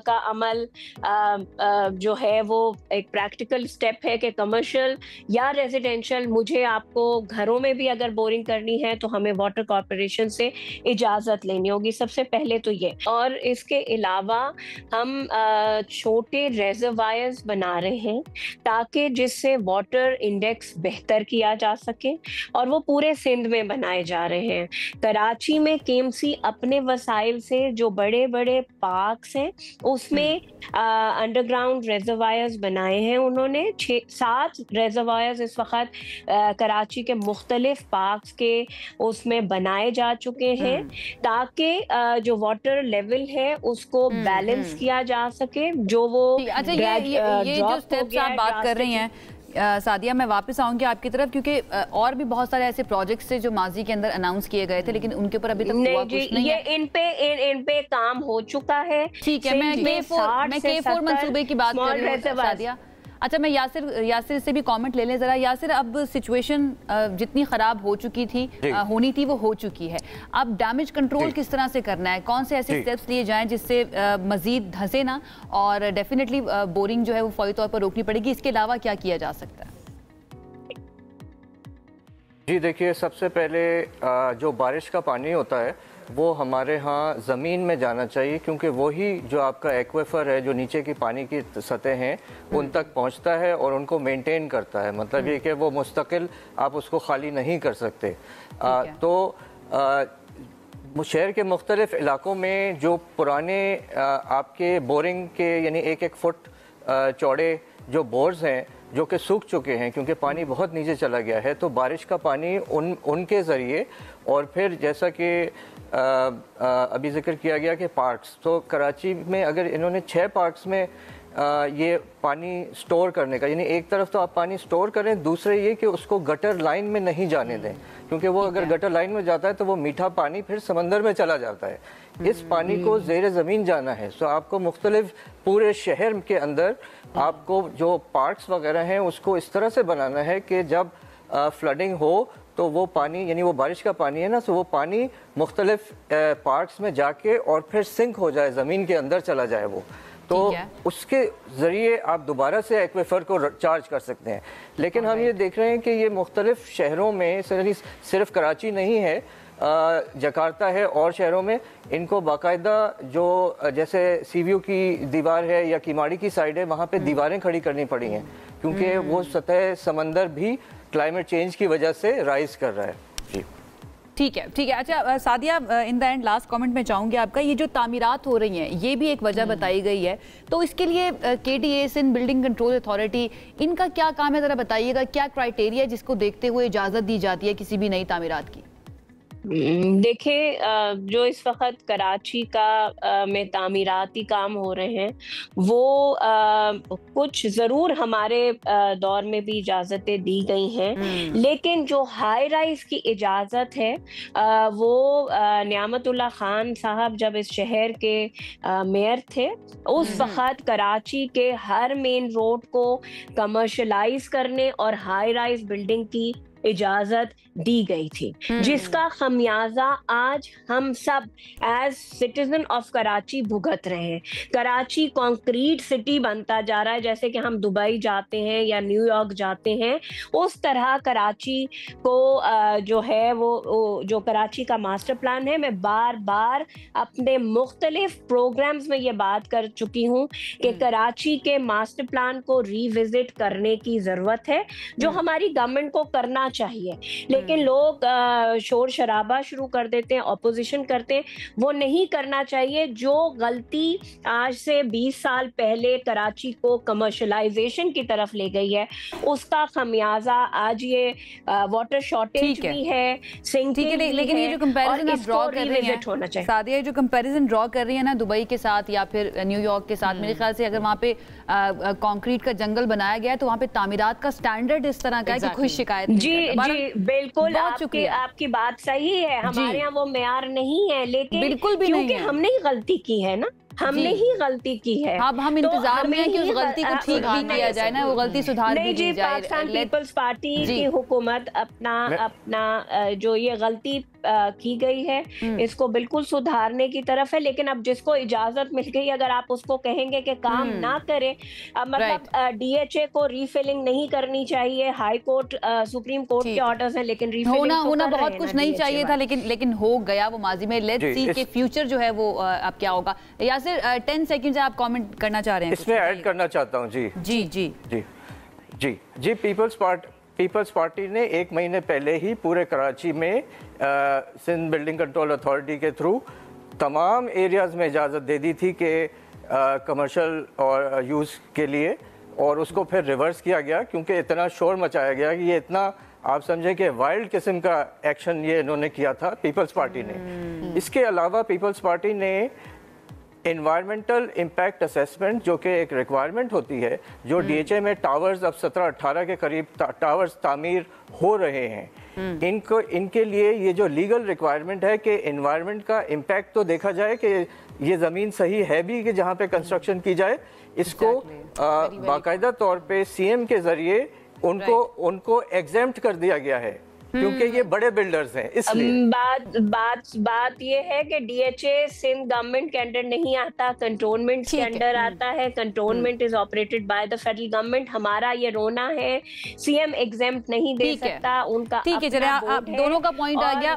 का अमल जो है वो एक प्रैक्टिकल स्टेप है कि कमर्शियल या रेजिडेंशियल, मुझे आपको घरों में भी अगर बोरिंग करनी है तो हमें वाटर कॉर्पोरेशन से इजाज़त लेनी होगी, सबसे पहले तो ये। और इसके अलावा हम छोटे रेजर्वायर्स बना रहे हैं ताकि जिससे वाटर इंडेक्स बेहतर किया जा सके, और वो पूरे सिंध में बनाए जा रहे हैं। कराची में केएमसी अपने वसाइल से जो बड़े बड़े पार्क्स हैं उसमें अंडरग्राउंड रेजर्वायर्स बनाए हैं उन्होंने। 6-7 रेजर्वायर्स इस वक्त कराची के मुख्तलिफ पार्क्स के उसमें बनाए जा चुके हैं ताकि जो वाटर लेवल है उसको बैलेंस किया जा सके। जो वो अच्छा, ये जो स्टेप्स आप बात कर रही हैं सादिया, मैं वापस आऊंगी आपकी तरफ, क्योंकि और भी बहुत सारे ऐसे प्रोजेक्ट्स थे जो माजी के अंदर अनाउंस किए गए थे, लेकिन उनके ऊपर अभी तक हुआ कुछ नहीं है। इन पे काम हो चुका है। ठीक है, मैं K4 मंसूबे की बात कर रही हूँ सादिया। अच्छा, मैं यासिर से भी कमेंट ले लें जरा। यासिर, अब सिचुएशन जितनी खराब हो चुकी थी, होनी थी, वो हो चुकी है। अब डैमेज कंट्रोल किस तरह से करना है, कौन से ऐसे स्टेप्स लिए जाएं जिससे मजीद धंसे ना, और डेफिनेटली बोरिंग जो है वो फौरी तौर पर रोकनी पड़ेगी। इसके अलावा क्या किया जा सकता है? जी देखिए, सबसे पहले जो बारिश का पानी होता है वो हमारे यहाँ ज़मीन में जाना चाहिए, क्योंकि वही जो आपका एक्वेफर है, जो नीचे की पानी की सतह हैं उन तक पहुँचता है और उनको मेंटेन करता है। मतलब ये कि वो मुस्तकिल आप उसको खाली नहीं कर सकते। तो शहर के मुख्तलिफ इलाकों में जो पुराने आपके बोरिंग के यानी 1-1 फुट चौड़े जो बोर्स हैं जो कि सूख चुके हैं क्योंकि पानी बहुत नीचे चला गया है, तो बारिश का पानी उनके ज़रिए, और फिर जैसा कि अभी जिक्र किया गया कि पार्क्स, तो कराची में अगर इन्होंने 6 पार्क्स में ये पानी स्टोर करने का, यानी एक तरफ तो आप पानी स्टोर करें, दूसरे ये कि उसको गटर लाइन में नहीं जाने दें, क्योंकि वो अगर गटर लाइन में जाता है तो वो मीठा पानी फिर समंदर में चला जाता है। इस पानी को ज़ेर ज़मीन जाना है। तो आपको मुख्तलिफ पूरे शहर के अंदर आपको जो पार्क्स वगैरह हैं उसको इस तरह से बनाना है कि जब फ्लडिंग हो तो वो पानी, यानी वो बारिश का पानी है ना, तो वो पानी मुख्तलिफ पार्क्स में जाके और फिर सिंक हो जाए, ज़मीन के अंदर चला जाए वो, तो उसके ज़रिए आप दोबारा से एक्वेफर को चार्ज कर सकते हैं। लेकिन हम ये देख रहे हैं कि ये मुख्तलिफ शहरों में, सिर्फ कराची नहीं है, जकार्ता है और शहरों में, इनको बाकायदा जो जैसे सीवीयू की दीवार है या किमाड़ी की साइड है, वहाँ पे दीवारें खड़ी करनी पड़ी हैं, क्योंकि वो सतह समंदर भी क्लाइमेट चेंज की वजह से राइज कर रहा है। जी ठीक है। अच्छा Sadia, in the end last comment में चाहूँगी आपका, ये जो तामीरात हो रही हैं ये भी एक वजह बताई गई है, तो इसके लिए KTA Sindh building control authority, इनका क्या काम है, ज़रा बताइएगा, क्या क्राइटेरिया है जिसको देखते हुए इजाज़त दी जाती है किसी भी नई तामीरात की? देखिए, जो इस वक्त कराची का में तामीराती काम हो रहे हैं वो कुछ ज़रूर हमारे दौर में भी इजाज़तें दी गई हैं, लेकिन जो हाई राइज की इजाज़त है वो नियामतुल्लाह खान साहब जब इस शहर के मेयर थे, उस वक्त कराची के हर मेन रोड को कमर्शलाइज करने और हाई राइज बिल्डिंग की इजाजत दी गई थी, जिसका खमियाजा आज हम सब एज सिटीजन ऑफ कराची भुगत रहे हैं। कराची कंक्रीट सिटी बनता जा रहा है, जैसे कि हम दुबई जाते हैं या न्यूयॉर्क जाते हैं, उस तरह कराची को जो है वो जो कराची का मास्टर प्लान है, मैं बार बार अपने मुख्तलिफ प्रोग्राम्स में ये बात कर चुकी हूँ कि कराची के मास्टर प्लान को रिविजिट करने की ज़रूरत है, जो हमारी गवर्नमेंट को करना चाहिए, लेकिन लोग शोर शराबा शुरू कर देते हैं, ऑपोजिशन करते हैं। वो नहीं करना चाहिए। जो गलती आज से 20 साल पहले कराची को कमर्शलाइजेशन की तरफ ले गई है, उसका खमियाजा आज ये वाटर शॉर्टेज भी है, सिंकिंग भी है, लेकिन ये जो कंपैरिजन आप ड्रॉ कर रही हैं सादिया, ये जो कंपैरिजन ड्रॉ कर रही है ना दुबई के साथ या फिर न्यूयॉर्क के साथ, मेरे ख्याल से अगर वहाँ पे कंक्रीट का जंगल बनाया गया है तो वहाँ पे तामीरात का स्टैंडर्ड इस तरह का है कि कोई शिकायत नहीं। जी बिल्कुल, आपकी बात सही है। हमारे यहाँ वो मेयार नहीं है, लेकिन बिल्कुल भी क्योंकि हमने ही गलती की है ना, हमने ही गलती की है। अब हम इंतजार में हैं कि उस गलती को ठीक भी किया जाए ना, वो गलती सुधार भी की जाए। पाकिस्तान पीपल्स पार्टी की हुकूमत अपना जो ये गलती की गई है इसको बिल्कुल सुधारने की तरफ है, लेकिन अब जिसको इजाजत मिल गई, अगर आप उसको कहेंगे कि काम ना करे, मतलब DHA को रीफिलिंग नहीं करनी चाहिए, हाई कोर्ट सुप्रीम कोर्ट के ऑर्डर्स हैं, लेकिन रीफिलिंग होना बहुत कुछ नहीं चाहिए था, लेकिन हो गया वो माजी में। लेट्स सी कि फ्यूचर जो है वो अब क्या होगा। यासिर 10 सेकंड से आप कमेंट करना चाह रहे हैं? इसमें ऐड करना चाहता हूं। जी जी जी जी जी जी पीपल्स पार्टी ने 1 महीने पहले ही पूरे कराची में सिंध बिल्डिंग कंट्रोल अथॉरिटी के थ्रू तमाम एरियाज़ में इजाज़त दे दी थी कि कमर्शियल और यूज़ के लिए, और उसको फिर रिवर्स किया गया क्योंकि इतना शोर मचाया गया कि ये इतना आप समझें कि वाइल्ड किस्म का एक्शन ये इन्होंने किया था पीपल्स पार्टी ने। इसके अलावा पीपल्स पार्टी ने इन्वायरमेंटल इम्पैक्ट असेसमेंट, जो कि एक रिक्वायरमेंट होती है, जो DHA में टावर्स अब 17-18 के करीब टावर्स तामीर हो रहे हैं, इनके लिए ये जो लीगल रिक्वायरमेंट है कि इन्वायरमेंट का इम्पैक्ट तो देखा जाए कि ये ज़मीन सही है भी कि जहाँ पे कंस्ट्रक्शन की जाए, इसको बाकायदा तौर पे CM के ज़रिए उनको एग्जेम्प्ट कर दिया गया है, क्योंकि ये बड़े बिल्डर्स हैं। इसलिए बात ये है कि DHA सिंध गवर्नमेंट के अंडर नहीं आता, कंटोनमेंट के अंडर आता है। Cantonment is operated by the federal government. हमारा ये रोना है, CM एग्जेम्प्ट नहीं दे सकता, उनका ठीक है। चलिए आप दोनों का पॉइंट आ गया।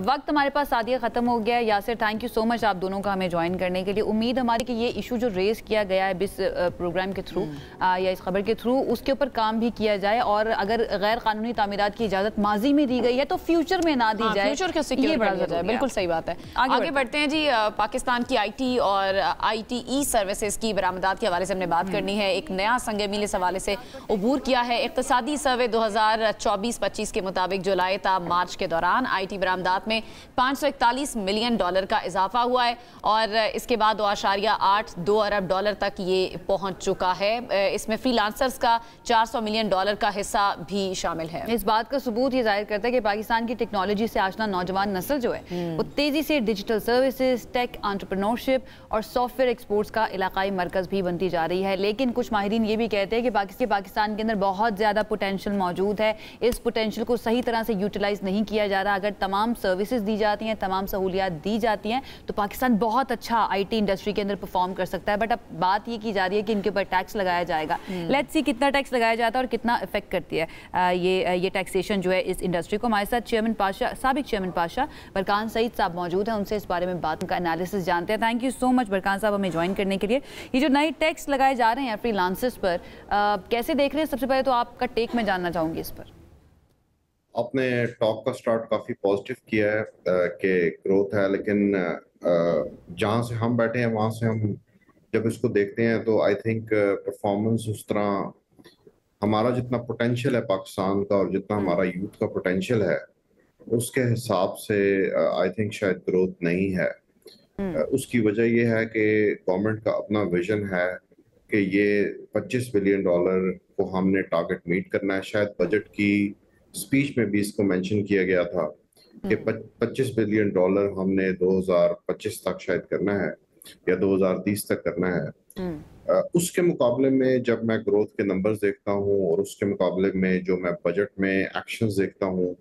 वक्त हमारे पास सादिया खत्म हो गया। Yasir, thank you so much आप दोनों का हमें ज्वाइन करने के लिए। उम्मीद हमारी कि ये इशू जो रेज किया गया है इस प्रोग्राम के थ्रू या इस खबर के थ्रू, उसके ऊपर काम भी किया जाए, और अगर गैर कानूनी तामीरात की इजाजत माजी में दी गई है तो फ्यूचर में ना दी जाए, फ्यूचर को सिक्योर किया जाए। बिल्कुल सही बात है। आगे बढ़ते हैं जी। पाकिस्तान की IT और ITE सर्विसेज की बरामदात के हवाले से हमने बात करनी है। एक नया संग मील इस हवाले से उबूर किया है। इक्तिसादी सर्वे 2024-25 के मुताबिक जुलाई ता मार्च के दौरान IT बरामदात में $541 मिलियन का इजाफा हुआ है, और इसके बाद 2.82 अरब डॉलर तक ये पहुंच चुका है। इसमें फ्रीलांसर्स का $400 मिलियन का हिस्सा भी शामिल है। इस बात का सबूत ये जाहिर करता है कि पाकिस्तान की टेक्नोलॉजी से आशना नौजवान नस्ल जो है वो तेजी से डिजिटल सर्विसेज, टेक एंटरप्रेन्योरशिप और सॉफ्टवेयर एक्सपोर्ट्स का इलाकाई मरकज भी बनती जा रही है। लेकिन कुछ माहिरीन ये भी कहते हैं कि पाकिस्तान के अंदर बहुत ज़्यादा पोटेंशियल मौजूद है। इस पोटेंशियल को सही तरह से यूटिलाइज नहीं किया जा रहा। अगर तमाम सर्विसेज दी जाती हैं, तमाम सहूलियात दी जाती हैं, तो पाकिस्तान बहुत अच्छा IT इंडस्ट्री के अंदर परफॉर्म कर सकता है। बट अब बात ये की जा रही है कि इनके ऊपर टैक्स लगाया जाएगा। लेट्स सी कितना टैक्स लगाया जाता है और कितना इफेक्ट करती है ये टैक्सेशन जो है इस इंडस्ट्री को। हमारे साथ चेयरमैन पाशा, साबिक चेयरमैन पाशा बरकान सईद साहब मौजूद हैं, उनसे इस बारे में बात का एनालिसिस जानते हैं। थैंक यू सो मच बरकान साहब हमें ज्वाइन करने के लिए। ये जो नए टैक्स लगाए जा रहे हैं फ्रीलांसर्स पर, कैसे देख रहे हैं? सबसे पहले तो आपका टेक मैं जानना चाहूँगी इस पर। आपने टॉक का स्टार्ट काफ़ी पॉजिटिव किया है कि ग्रोथ है, लेकिन जहाँ से हम बैठे हैं वहाँ से हम जब इसको देखते हैं तो आई थिंक परफॉर्मेंस उस तरह, हमारा जितना पोटेंशियल है पाकिस्तान का और जितना हमारा यूथ का पोटेंशियल है उसके हिसाब से आई थिंक शायद ग्रोथ नहीं है। उसकी वजह ये है कि गवर्नमेंट का अपना विजन है कि ये $25 बिलियन को हमने टारगेट मीट करना है। शायद बजट की स्पीच में भी इसको मेंशन किया गया था कि $25 बिलियन हमने 2025 तक शायद करना है या 2030 तक करना है। उसके मुकाबले में जब मैं ग्रोथ के नंबर्स देखता हूँ और उसके मुकाबले में जो मैं बजट में एक्शंस देखता हूँ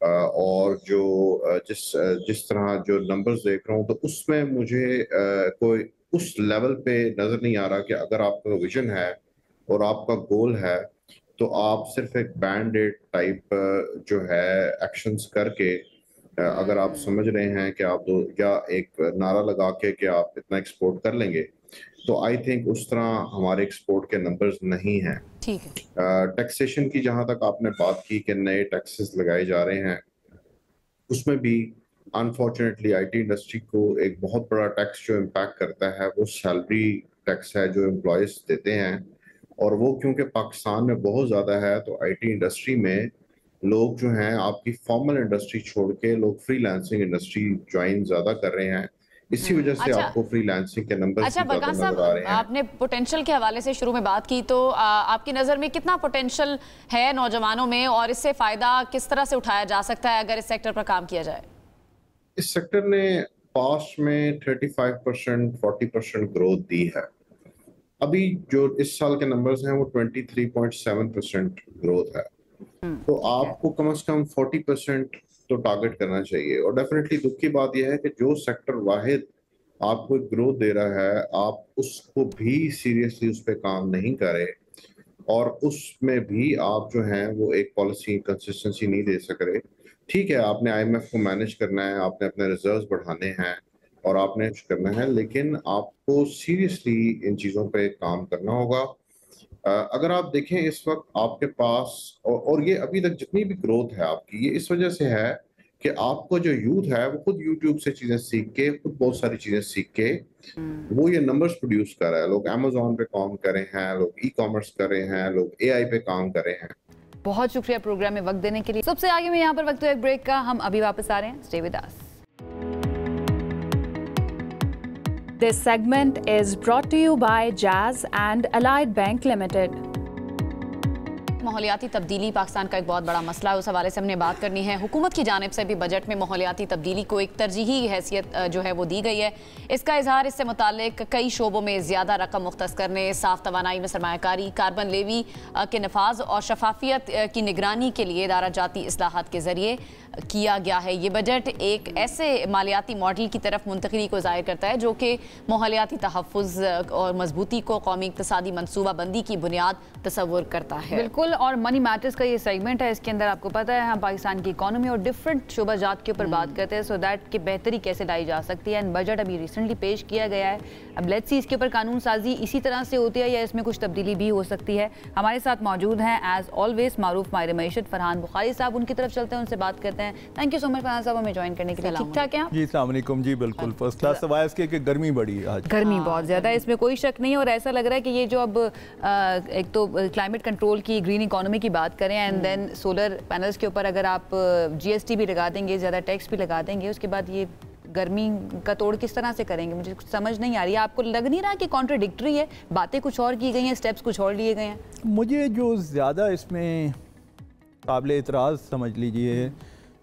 और जो जिस तरह जो नंबर्स देख रहा हूँ, तो उसमें मुझे कोई उस लेवल पे नजर नहीं आ रहा कि अगर आपका विजन है और आपका गोल है तो आप सिर्फ एक बैंड एड टाइप जो है एक्शंस करके अगर आप समझ रहे हैं कि आप या एक नारा लगा के कि आप इतना एक्सपोर्ट कर लेंगे, तो आई थिंक उस तरह हमारे एक्सपोर्ट के नंबर्स नहीं हैं। ठीक है। टैक्सेशन की जहां तक आपने बात की कि नए टैक्सेस लगाए जा रहे हैं, उसमें भी अनफॉर्चुनेटली आईटी इंडस्ट्री को एक बहुत बड़ा टैक्स जो इम्पैक्ट करता है वो सैलरी टैक्स है जो एम्प्लॉयज देते हैं, और वो क्योंकि पाकिस्तान में बहुत ज़्यादा है तो आईटी इंडस्ट्री में लोग जो हैं आपकी फॉर्मल इंडस्ट्री छोड़ के लोग फ्रीलांसिंग इंडस्ट्री ज्वाइन ज़्यादा कर रहे हैं। इसी वजह से आपको फ्रीलांसिंग के नंबर अच्छा बरकान साहब, आपने पोटेंशियल के हवाले से शुरू में बात की, तो आपकी नज़र में कितना पोटेंशियल है नौजवानों में और इससे फ़ायदा किस तरह से उठाया जा सकता है अगर इस सेक्टर पर काम किया जाए? इस सेक्टर ने पास्ट में 35% 40% ग्रोथ दी है। अभी जो इस साल के नंबर्स हैं वो 23.7% ग्रोथ है, तो आपको कम से कम 40% तो टारगेट करना चाहिए। और डेफिनेटली दुख की बात यह है कि जो सेक्टर वाहिद आपको ग्रोथ दे रहा है आप उसको भी सीरियसली उस पर काम नहीं करें और उसमें भी आप जो हैं वो एक पॉलिसी कंसिस्टेंसी नहीं दे सक रहे। ठीक है, आपने IMF को मैनेज करना है, आपने अपने रिजर्व्स बढ़ाने हैं और आपने कुछ करना है, लेकिन आपको सीरियसली इन चीज़ों पे काम करना होगा। अगर आप देखें इस वक्त आपके पास और ये अभी तक जितनी भी ग्रोथ है आपकी, ये इस वजह से है कि आपको जो यूथ है वो खुद यूट्यूब से चीज़ें सीख के, खुद बहुत सारी चीज़ें सीख के वो ये नंबर्स प्रोड्यूस कर रहा है। लोग Amazon पे काम कर रहे हैं, लोग ई-कॉमर्स कर रहे हैं, लोग AI पे काम कर रहे हैं। बहुत शुक्रिया प्रोग्राम में वक्त देने के लिए। सबसे आगे में यहाँ पर वक्त है एक ब्रेक का, हम अभी वापस आ रहे हैं। Stay with us. This segment is brought to you by Jazz and Allied Bank Limited. माहौलियाती तब्दीली पाकिस्तान का एक बहुत बड़ा मसला है, उस हवाले से हमने बात करनी है। हुकूमत की जानिब से भी बजट में माहौलियाती तब्दीली को एक तरजीही हैसियत जो है वो दी गई है। इसका इजहार इससे मुताल्लिक कई शोबों में ज़्यादा रकम मुख्तस करने, साफ तवानाई में सरमायाकारी, कार्बन लेवी के नफाज और शफाफियत की निगरानी के लिए इदारा जाती इस्लाहात के ज़रिए किया गया है। ये बजट एक ऐसे मालियाती मॉडल की तरफ मुंतकिली को ज़ाहिर करता है जो कि माहौलियाती तहफ़्फ़ुज़ और मजबूती को कौमी इक़्तिसादी मनसूबा बंदी की बुनियाद तस्वुर करता है। बिल्कुल, और मनी मैटर्स का ये सेगमेंट है, इसके अंदर आपको पता है हम पाकिस्तान की इकोनॉमी और डिफरेंट शोबाजात के ऊपर बात करते हैं, सो दैट कि बेहतरी कैसे लाई जा सकती है। एंड बजट अभी रिसेंटली पेश किया गया है, अब लेट्स सी इसके ऊपर कानून साजी इसी तरह से होती है या इसमें कुछ तब्दीली भी हो सकती है। हमारे साथ मौजूद हैं एज ऑलवेज मारूफ माहिर मईशत फरहान बुखारी साहब, उनकी तरफ चलते हैं, उनसे बात करते हैं। Thank you so much Farhan साहब हमें ज्वाइन करने के लिए। ठीक ठाक है जी? अस्सलाम वालेकुम जी, बिल्कुल फर्स्ट क्लास। सवाल इसके कि गर्मी बड़ी है आज, गर्मी बहुत ज़्यादा है, इसमें कोई शक नहीं। और ऐसा लग रहा है कि ये जो अब एक तो क्लाइमेट कंट्रोल की, ग्रीन इकोनॉमी की बात करें एंड देन सोलर पैनल्स के ऊपर अगर आप GST भी लगा देंगे, ज़्यादा टैक्स भी लगा देंगे, उसके बाद ये गर्मी का तोड़ किस तरह से करेंगे, मुझे कुछ समझ नहीं आ रही है। आपको लग नहीं रहा कि कॉन्ट्रडिक्टरी है, बातें कुछ और की गई हैं, स्टेप्स कुछ और लिए गए हैं? मुझे जो ज़्यादा इसमें काबिल एतराज़ समझ लीजिए,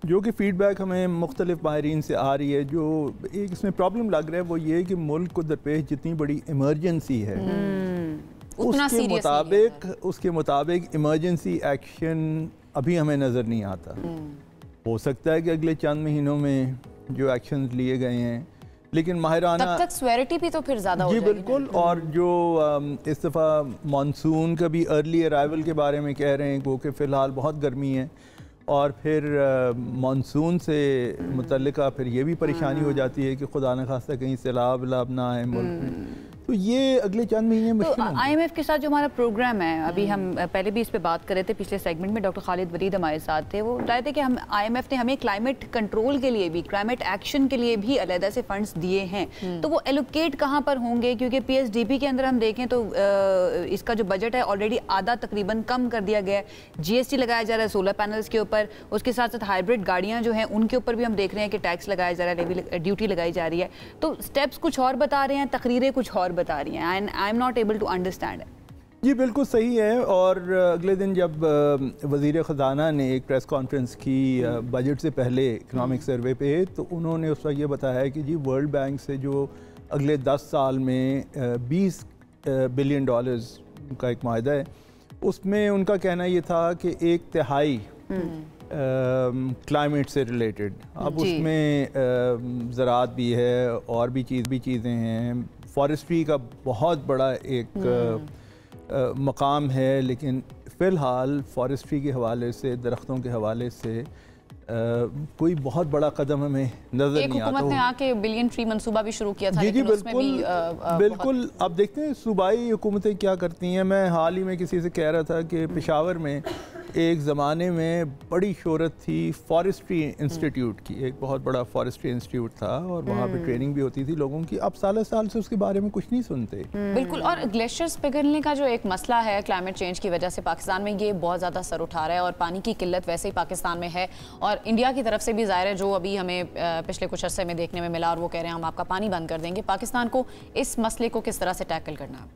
जो कि फ़ीडबैक हमें मुख्तलिफ माहिरीन से आ रही है, जो एक इसमें प्रॉब्लम लग रहा है वो ये कि मुल्क को दरपेश जितनी बड़ी इमरजेंसी है उसके मुताबिक इमरजेंसी एक्शन अभी हमें नज़र नहीं आता। हो सकता है कि अगले चंद महीनों में जो एक्शन लिए गए हैं, लेकिन माहिराना तब तक स्वेरिटी भी तो फिर ज़्यादा हो जी जाएगी। बिल्कुल। और जो इस दफ़ा मानसून का भी अर्ली अराइवल के बारे में कह रहे हैं, वो कि फ़िलहाल बहुत गर्मी है, और फिर मानसून से मुतल्लिका फिर ये भी परेशानी हो जाती है कि खुदा न खास्ता कहीं सैलाब वैलाब ना आए मुल्क में। तो ये अगले चंद महीने में तो IMF के साथ जो हमारा प्रोग्राम है, अभी हम पहले भी इस पे बात कर रहे थे, पिछले सेगमेंट में डॉक्टर खालिद वलीद हमारे साथ थे, वो बताए थे कि हम IMF ने हमें क्लाइमेट कंट्रोल के लिए भी, क्लाइमेट एक्शन के लिए भी अलहदा से फंड्स दिए हैं। तो वो एलोकेट कहाँ पर होंगे? क्योंकि PSDP के अंदर हम देखें तो इसका जो बजट है ऑलरेडी आधा तकरीबन कम कर दिया गया है। GST लगाया जा रहा है सोलर पैनल्स के ऊपर, उसके साथ साथ हाइब्रिड गाड़ियाँ जो हैं उनके ऊपर भी हम देख रहे हैं कि टैक्स लगाया जा रहा है, ड्यूटी लगाई जा रही है। तो स्टेप्स कुछ और बता रहे हैं, तकरीरें कुछ और बता रही हैं, and I am not able to understand. जी बिल्कुल सही है। और अगले दिन जब वज़ीर ख़जाना ने एक प्रेस कॉन्फ्रेंस की बजट से पहले इकनॉमिक सर्वे पे, तो उन्होंने उस वक्त ये बताया कि जी वर्ल्ड बैंक से जो अगले 10 साल में $20 बिलियन का एक माहिदा है, उसमें उनका कहना ये था कि 1/3 क्लाइमेट से रिलेटेड। अब उसमें ज़राअत भी है और भी चीज़ें हैं, फॉरेस्ट्री का बहुत बड़ा एक मकाम है, लेकिन फ़िलहाल फॉरेस्ट्री के हवाले से, दरख्तों के हवाले से कोई बहुत बड़ा कदम हमें नजर नहीं आता। हुकूमत ने आके बिलियन ट्री मंसूबा भी शुरू किया था, जी बिल्कुल। अब देखते हैं सूबाई हुकूमतें क्या करती हैं। मैं हाल ही में किसी से कह रहा था कि पेशावर में एक ज़माने में बड़ी शोहरत थी फॉरेस्ट्री इंस्टीट्यूट की, एक बहुत बड़ा फॉरेस्ट्री इंस्टीट्यूट था और वहाँ पे ट्रेनिंग भी होती थी लोगों की। अब साल से उसके बारे में कुछ नहीं सुनते। बिल्कुल। और ग्लेशियर्स पिघलने का जो एक मसला है क्लाइमेट चेंज की वजह से पाकिस्तान में, ये बहुत ज़्यादा सर उठा रहा है और पानी की किल्लत वैसे ही पाकिस्तान में है और इंडिया की तरफ से भी ज़ाहिर है, जो अभी हमें पिछले कुछ अर्से में देखने में मिला और वो कह रहे हैं हम आपका पानी बंद कर देंगे। पाकिस्तान को इस मसले को किस तरह से टैकल करना है?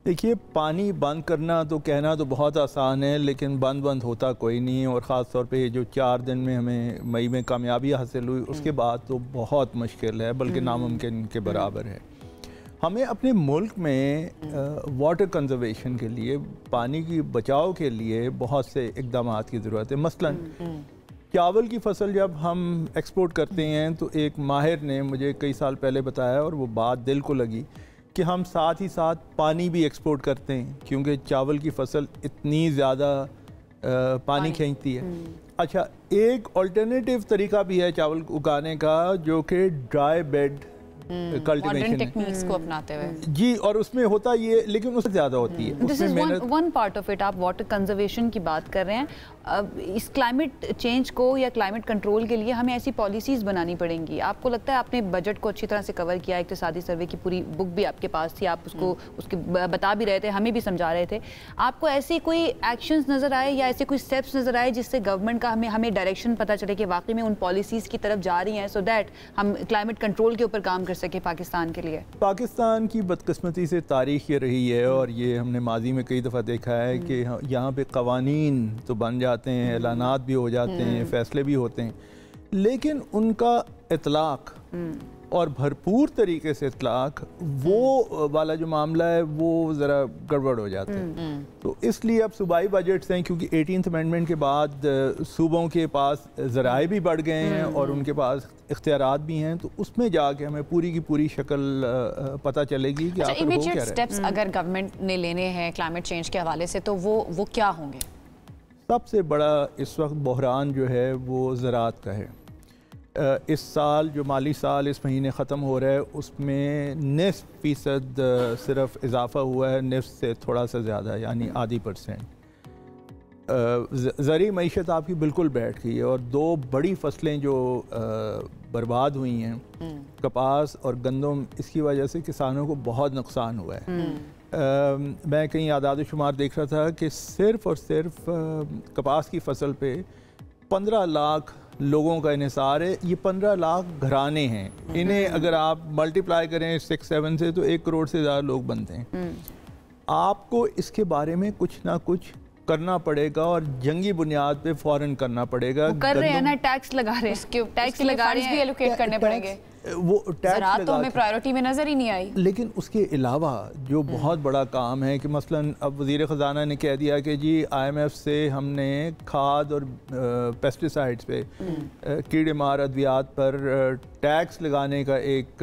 देखिए, पानी बंद करना तो कहना तो बहुत आसान है, लेकिन बंद होता कोई नहीं है। और ख़ास तौर पे जो 4 दिन में हमें मई में कामयाबी हासिल हुई, उसके बाद तो बहुत मुश्किल है, बल्कि नामुमकिन के बराबर है। हमें अपने मुल्क में वाटर कंजर्वेशन के लिए, पानी की बचाव के लिए बहुत से इक़दाम की ज़रूरत है। मसलन चावल की फसल जब हम एक्सपोर्ट करते हैं तो एक माहिर ने मुझे कई साल पहले बताया और वो बात दिल को लगी कि हम साथ ही साथ पानी भी एक्सपोर्ट करते हैं, क्योंकि चावल की फसल इतनी ज़्यादा पानी खींचती है। अच्छा, एक अल्टरनेटिव तरीका भी है चावल उगाने का, जो कि ड्राई बेड कल्टीवेशन टेक्निक्स को अपनाते हुए। जी, और उसमें होता ये, लेकिन उससे ज़्यादा होती है। This is one part of it. आप वाटर कंजर्वेशन की बात कर रहे हैं। इस क्लाइमेट चेंज को या क्लाइमेट कंट्रोल के लिए हमें ऐसी पॉलिसीज़ बनानी पड़ेंगी। आपको लगता है आपने बजट को अच्छी तरह से कवर किया, इक़्तिसादी सर्वे की पूरी बुक भी आपके पास थी, आप उसके बता भी रहे थे, हमें भी समझा रहे थे। आपको ऐसे कोई एक्शंस नज़र आए या ऐसे कोई स्टेप्स नज़र आए जिससे गवर्नमेंट का हमें डायरेक्शन पता चले कि वाकई में उन पॉलिसीज़ की तरफ जा रही हैं, सो दैट हम क्लाइमेट कंट्रोल के ऊपर काम कर सके पाकिस्तान के लिए? पाकिस्तान की बदकिस्मती से तारीख ये रही है, और ये हमने माजी में कई दफ़ा देखा है कि यहाँ पे कवानीन तो बन जाते हैं, ऐलानात भी हो जाते हैं, फैसले भी होते हैं, लेकिन उनका इतलाक़ और भरपूर तरीके से इतलाक़, वो वाला जो मामला है वो ज़रा गड़बड़ हो जाता है। तो इसलिए अब सूबाई बजट्स हैं, क्योंकि 18th अमेंडमेंट के बाद सूबों के पास ज़राए भी बढ़ गए हैं और उनके पास इख्तियारात भी हैं, तो उसमें जाके हमें पूरी की पूरी शक्ल पता चलेगी कि आखिर हो क्या रहा है। स्टेप्स अगर गवर्नमेंट ने लेने हैं क्लाइमेट चेंज के हवाले से, तो वो क्या होंगे? सबसे बड़ा इस वक्त बहरान जो है वो ज़राअत का है। इस साल जो माली साल इस महीने ख़त्म हो रहा है, उसमें 9% सिर्फ इजाफ़ा हुआ है, निफ्स से थोड़ा सा ज़्यादा, यानी आधी %। ज़री मईशत आपकी बिल्कुल बैठ गई है और 2 बड़ी फसलें जो बर्बाद हुई हैं, कपास और गंदम, इसकी वजह से किसानों को बहुत नुकसान हुआ है। मैं कहीं आदाद शुमार देख रहा था कि सिर्फ और सिर्फ कपास की फसल पे 15 लाख लोगों का इन्हिसार है। ये 15 लाख घराने हैं, इन्हें अगर आप मल्टीप्लाई करें 6-7 से तो 1 करोड़ से ज़्यादा लोग बनते हैं। आपको इसके बारे में कुछ ना कुछ करना पड़ेगा और जंगी बुनियाद पे फौरन करना पड़ेगा। कर रहे हैं ना, टैक्स लगा रहे हैं, टैक्स लगा रहे हैं, भी एलोकेट करने पड़ेंगे। वो टैक्स तो हमें प्रायोरिटी में नजर ही नहीं आई। लेकिन उसके अलावा जो बहुत बड़ा काम है कि मसलन अब वज़ीर ख़जाना ने कह दिया कि जी IMF से हमने खाद और पेस्टिसाइड्स पे कीड़े मार अद्वियात पर टैक्स लगाने का एक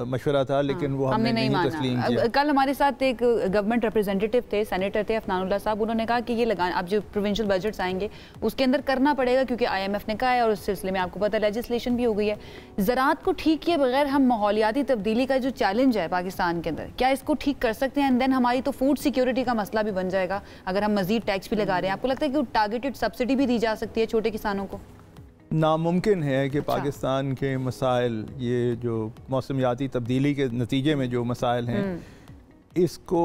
मशवरा था, लेकिन वो हमने नहीं तस्लीम किया। कल हमारे साथ एक गवर्नमेंट रिप्रेजेंटेटिव थे, सेनेटर थे अफनानुल्लाह साहब, उन्होंने कहा कि ये लगाना, अब जो प्रोविंशियल बजट्स आएंगे उसके अंदर करना पड़ेगा क्योंकि IMF ने कहा है और उस सिलसिले में आपको पता है लेजिस्लेशन भी हो गई है। ज़राअत को ठीक किए बगैर हम माहौलियाती तब्दीली का जो चैलेंज है पाकिस्तान के अंदर, क्या इसको ठीक कर सकते हैं? एंड देन हमारी तो फूड सिक्योरिटी का मसला भी बन जाएगा अगर हम मजीद टैक्स भी लगा रहे हैं। आपको लगता है कि टारगेटेड सब्सिडी भी दी जा सकती है छोटे किसानों को? नामुमकिन है कि पाकिस्तान के मसाइल, ये जो मौसमियाती तब्दीली के नतीजे में जो मसाइल हैं, इसको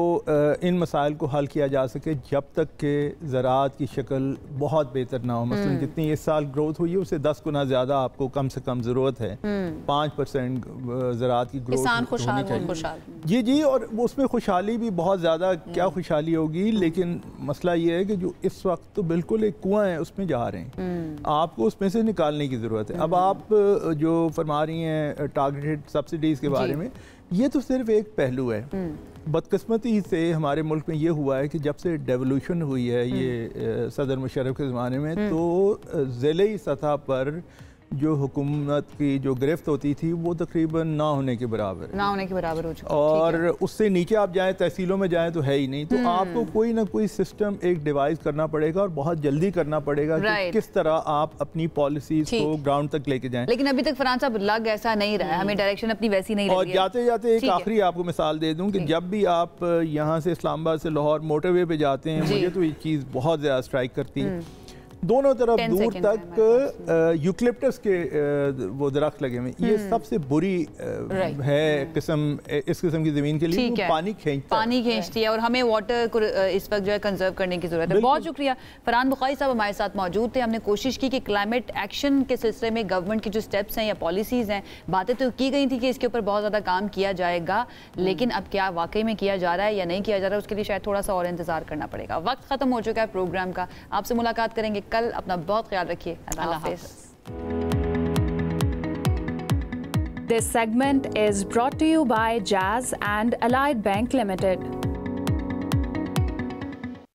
इन मसाइल को हल किया जा सके जब तक कि ज़राअत की शक्ल बहुत बेहतर ना हो। मसलन जितनी इस साल ग्रोथ हुई है उससे 10 गुना ज़्यादा आपको कम से कम ज़रूरत है। 5% ज़राअत की ग्रोथ होनी चाहिए। जी, और उसमें खुशहाली भी बहुत ज़्यादा, क्या खुशहाली होगी, लेकिन मसला ये है कि जो इस वक्त तो बिल्कुल एक कुआं है उसमें जा रहे हैं, आपको उसमें से निकालने की ज़रूरत है। अब आप जो फरमा रही हैं टारगेटेड सब्सिडीज़ के बारे में, ये तो सिर्फ एक पहलू है। बदकिस्मती से हमारे मुल्क में ये हुआ है कि जब से डेवोल्यूशन हुई है ये सदर मुशर्रफ के ज़माने में, तो ज़िले सतह पर जो हुकूमत की जो गिरफ्त होती थी वो तकरीबन ना होने के बराबर हो चुकी है। और उससे नीचे आप जाएं, तहसीलों में जाएं तो है ही नहीं। तो आपको कोई ना कोई सिस्टम एक डिवाइस करना पड़ेगा और बहुत जल्दी करना पड़ेगा कि किस तरह आप अपनी पॉलिसीज को ग्राउंड तक लेके जाएं। लेकिन अभी तक फरहान साहब लग ऐसा नहीं रहा है, हमें डायरेक्शन अपनी वैसी नहीं रही है। और जाते जाते एक आखिरी आपको मिसाल दे दूं कि जब भी आप यहाँ से इस्लामाबाद से लाहौर मोटरवे पे जाते हैं, मुझे तो ये चीज़ बहुत ज़्यादा स्ट्राइक करती है, दोनों तरफ दूर तक यूकलिप्टस के वो दरख्त लगे हुए, ये सबसे बुरी है किस्म, इस किस्म की जमीन के लिए पानी खींचती है और हमें वाटर को इस वक्त जो है कंजर्व करने की जरूरत है। बहुत शुक्रिया। फरहान बुखारी साहब हमारे साथ मौजूद थे। हमने कोशिश की कि क्लाइमेट एक्शन के सिलसिले में गवर्नमेंट की जो स्टेप्स हैं या पॉलिसीज हैं, बातें तो की गई थी कि इसके ऊपर बहुत ज़्यादा काम किया जाएगा, लेकिन अब क्या वाकई में किया जा रहा है या नहीं किया जा रहा है, उसके लिए शायद थोड़ा सा और इंतजार करना पड़ेगा। वक्त खत्म हो चुका है प्रोग्राम का। आपसे मुलाकात करेंगे कल। अपना बहुत ख्याल रखिए। अल्लाह हाफ़िज़। This segment is brought to you by Jazz and Allied Bank Limited.